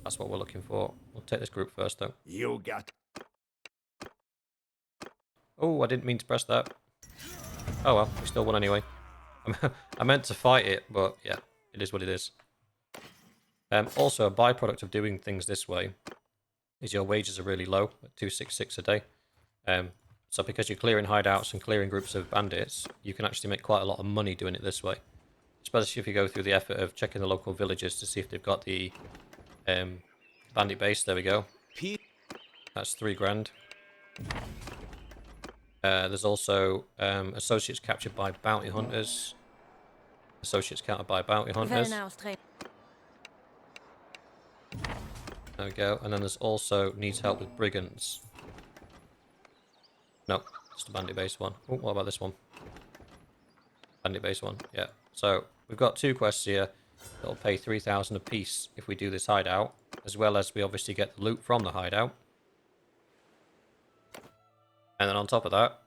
That's what we're looking for. We'll take this group first, though. You got. Oh, I didn't mean to press that. Oh well, we still won anyway. I meant to fight it, but yeah, it is what it is. Also, a byproduct of doing things this way is your wages are really low, at 266 a day. So because you're clearing hideouts and clearing groups of bandits, you can actually make quite a lot of money doing it this way. Especially if you go through the effort of checking the local villages to see if they've got the bandit base. There we go. That's 3 grand. There's also associates captured by bounty hunters. Associates counted by bounty hunters. There we go. And then there's also needs help with brigands. No, just a bandit base one. Oh, what about this one? Bandit base one, yeah. So we've got 2 quests here that'll pay 3,000 apiece if we do this hideout, as well as we obviously get the loot from the hideout. And then on top of that,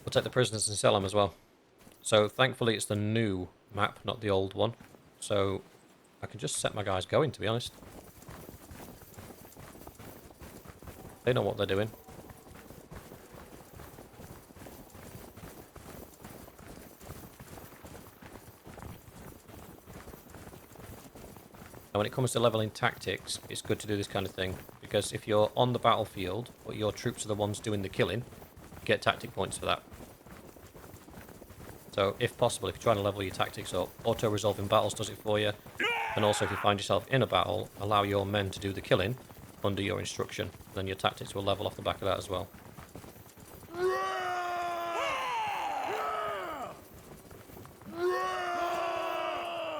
we'll take the prisoners and sell them as well. So thankfully it's the new map, not the old one. So I can just set my guys going, to be honest. They know what they're doing. And when it comes to leveling tactics, it's good to do this kind of thing. Because if you're on the battlefield, but your troops are the ones doing the killing, you get tactic points for that. So, if possible, if you're trying to level your tactics up, auto-resolving battles does it for you. And also, if you find yourself in a battle, allow your men to do the killing under your instruction. Then your tactics will level off the back of that as well.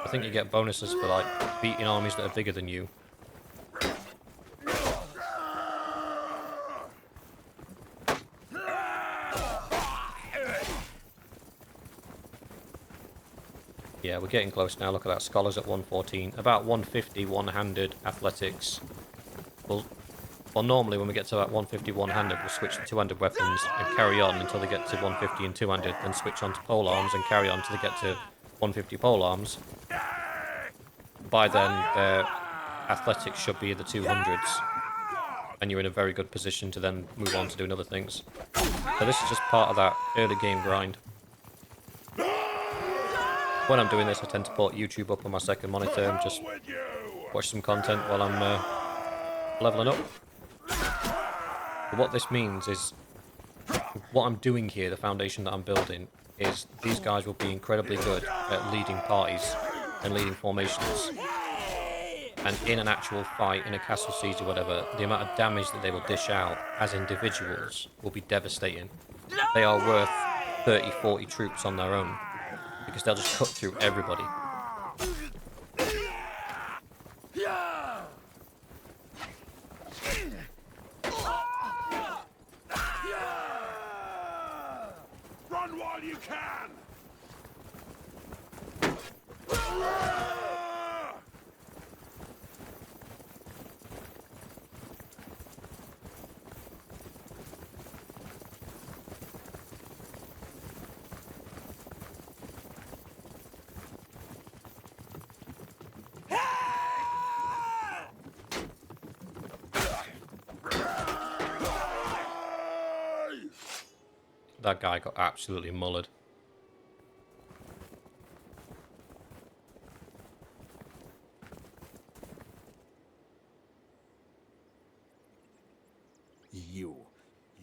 I think you get bonuses for, like, beating armies that are bigger than you. Yeah, we're getting close now. Look at that. Scholars at 114. About 150 one-handed athletics. Well, normally when we get to about 150 one-handed, we'll switch to two-handed weapons and carry on until they get to 150 and two-handed, then switch on to pole arms and carry on until they get to 150 pole arms. By then, their athletics should be in the 200s. And you're in a very good position to then move on to doing other things. So this is just part of that early game grind. When I'm doing this, I tend to put YouTube up on my second monitor and just watch some content while I'm leveling up. But what this means is, what I'm doing here, the foundation that I'm building, is these guys will be incredibly good at leading parties and leading formations. And in an actual fight, in a castle siege or whatever, the amount of damage that they will dish out as individuals will be devastating. They are worth 30, 40 troops on their own, because they'll just cut through everybody. Run while you can! That guy got absolutely mullered.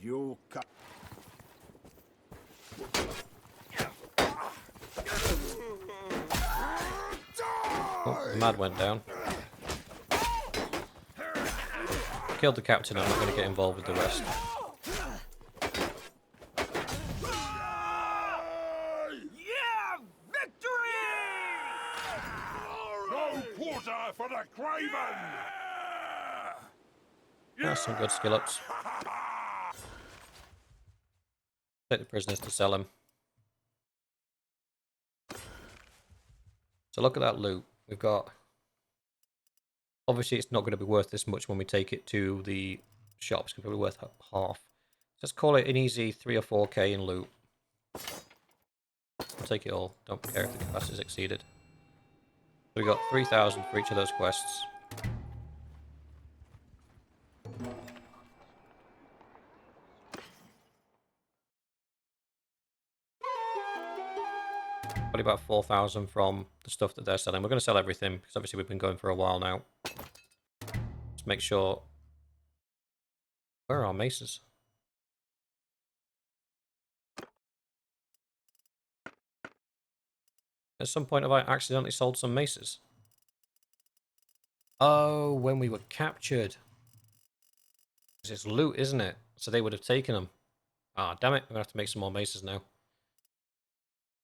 You cut. Oh, the Mad went down. Killed the captain, I'm not going to get involved with the rest. Yeah! Victory! No quarter for the craven! That's some good skill ups. Take the prisoners to sell them. So look at that loot. We've got... Obviously it's not going to be worth this much when we take it to the shop. It's going to be worth half. Let's call it an easy 3 or 4k in loot. I'll take it all. Don't care if the capacity is exceeded. So we got 3,000 for each of those quests. Probably about 4,000 from the stuff that they're selling. We're going to sell everything because obviously we've been going for a while now. Let's make sure... Where are our maces? At some point have I accidentally sold some maces? Oh, when we were captured. It's loot, isn't it? So they would have taken them. Ah, damn it. We're going to have to make some more maces now.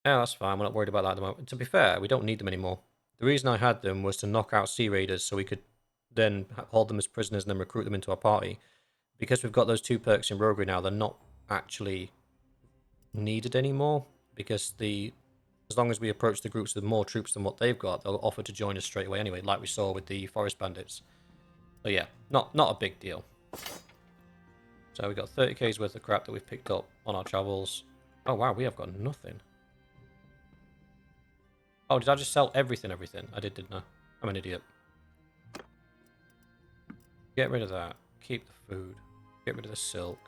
Yeah, that's fine. We're not worried about that at the moment. To be fair, we don't need them anymore. The reason I had them was to knock out Sea Raiders so we could then hold them as prisoners and then recruit them into our party. Because we've got those 2 perks in Roguery now, they're not actually needed anymore. Because as long as we approach the groups with more troops than what they've got, they'll offer to join us straight away anyway, like we saw with the Forest Bandits. So yeah, not a big deal. So we got 30k's worth of crap that we've picked up on our travels. Oh wow, we have got nothing. Oh, did I just sell everything? I did, didn't I? I'm an idiot. Get rid of that. Keep the food. Get rid of the silk.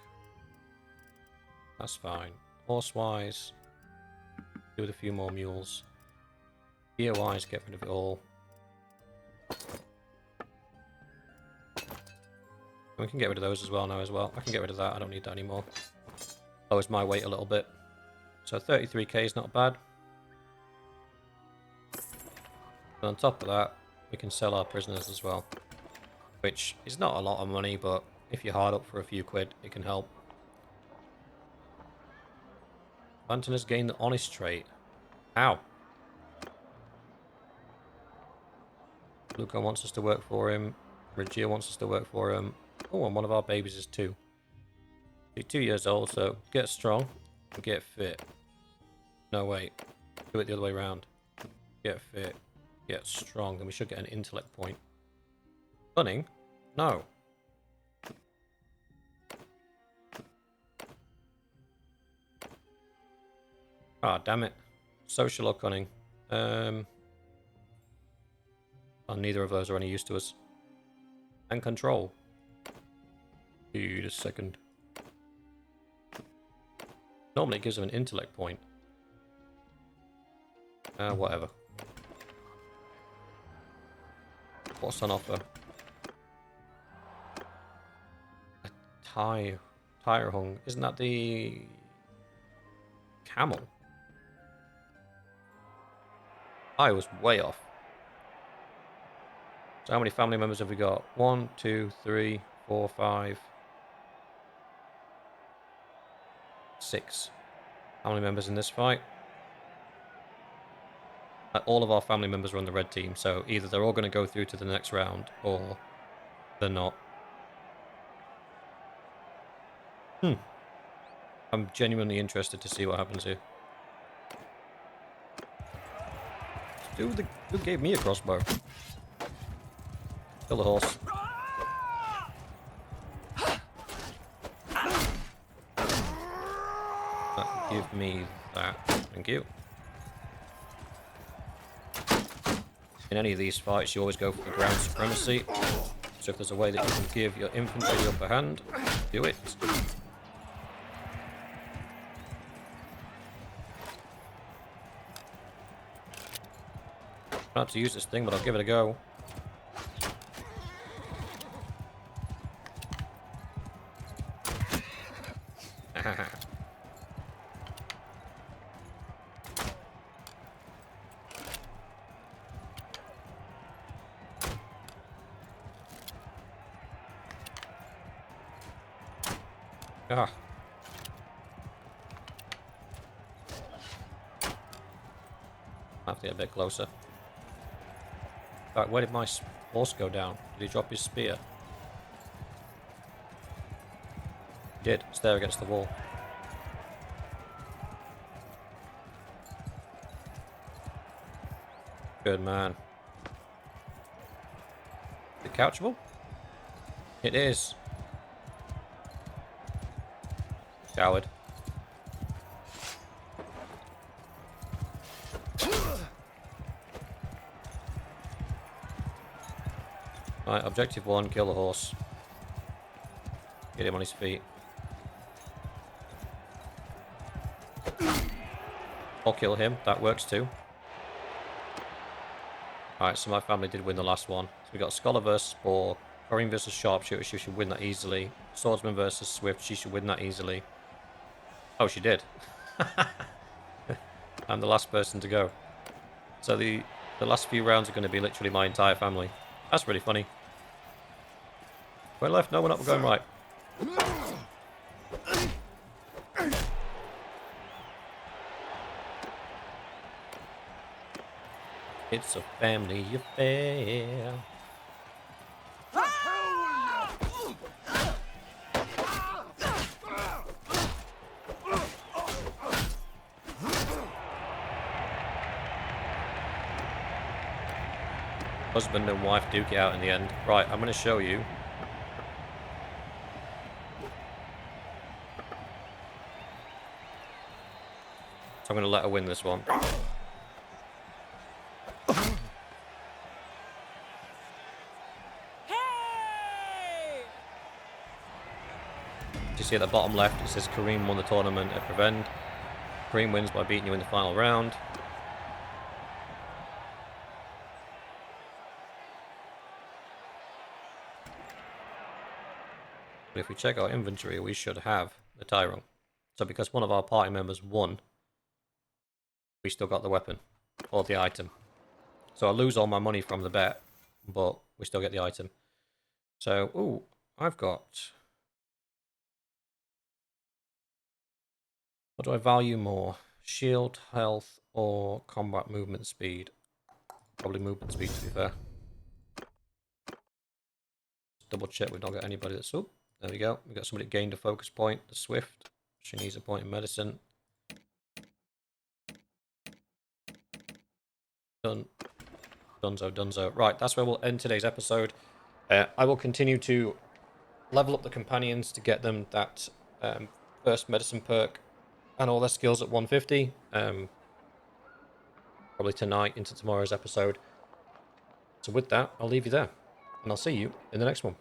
That's fine. Horse-wise, do with a few more mules. Gear-wise, get rid of it all. We can get rid of those as well now as well. I can get rid of that. I don't need that anymore. Lowers my weight a little bit. So 33k is not bad. And on top of that, we can sell our prisoners as well. Which is not a lot of money, but if you're hard up for a few quid, it can help. Banton has gained the honest trait. How? Luca wants us to work for him. Regia wants us to work for him. Oh, and one of our babies is 2. He's 2 years old, so get strong and get fit. No, wait. Do it the other way around. Get fit. Get strong. Then we should get an intellect point. Cunning? No. Ah, damn it. Social or cunning? Oh, neither of those are any use to us. And control. Dude, a second. Normally it gives them an intellect point. Whatever. What's on offer? A tire hung. Isn't that the camel? I was way off. So how many family members have we got? 1, 2, 3, 4, 5, 6 family members in this fight. All of our family members are on the red team, so either they're all going to go through to the next round, or they're not. I'm genuinely interested to see what happens here. Who gave me a crossbow? Kill the horse. Give me that. Thank you. In any of these fights, you always go for the ground supremacy. So if there's a way that you can give your infantry the upper hand, do it. I don't have to use this thing, but I'll give it a go. Ah. I have to get a bit closer. In fact, where did my horse go down? Did he drop his spear? He did. It's there against the wall. Good man. Is it couchable? It is. Coward. Right, objective 1, kill the horse. Get him on his feet. Or kill him, that works too. Alright, so my family did win the last one. So we got Scholar versus Spore, Corrine versus Sharpshooter, she should win that easily. Swordsman versus Swift, she should win that easily. Oh, she did. I'm the last person to go. So the last few rounds are going to be literally my entire family. That's really funny. We're left, no, we're not, we're going right. It's a family affair. Husband and wife duke it out in the end. Right, I'm going to show you. So I'm going to let her win this one. You see at the bottom left, it says Kareem won the tournament at Prevent. Kareem wins by beating you in the final round. But if we check our inventory, we should have the Tyrone. So because one of our party members won, we still got the weapon or the item. So I lose all my money from the bet, but we still get the item. So, ooh, I've got... What do I value more? Shield, health, or combat movement speed? Probably movement speed, to be fair. Just double check we've not got anybody that's... Oh, there we go. We've got somebody gained a focus point, the Swift. She needs a point in medicine. Done. Dunzo, dunzo. Right, that's where we'll end today's episode. I will continue to level up the companions to get them that first medicine perk and all their skills at 150. Probably tonight into tomorrow's episode. So with that, I'll leave you there. And I'll see you in the next one.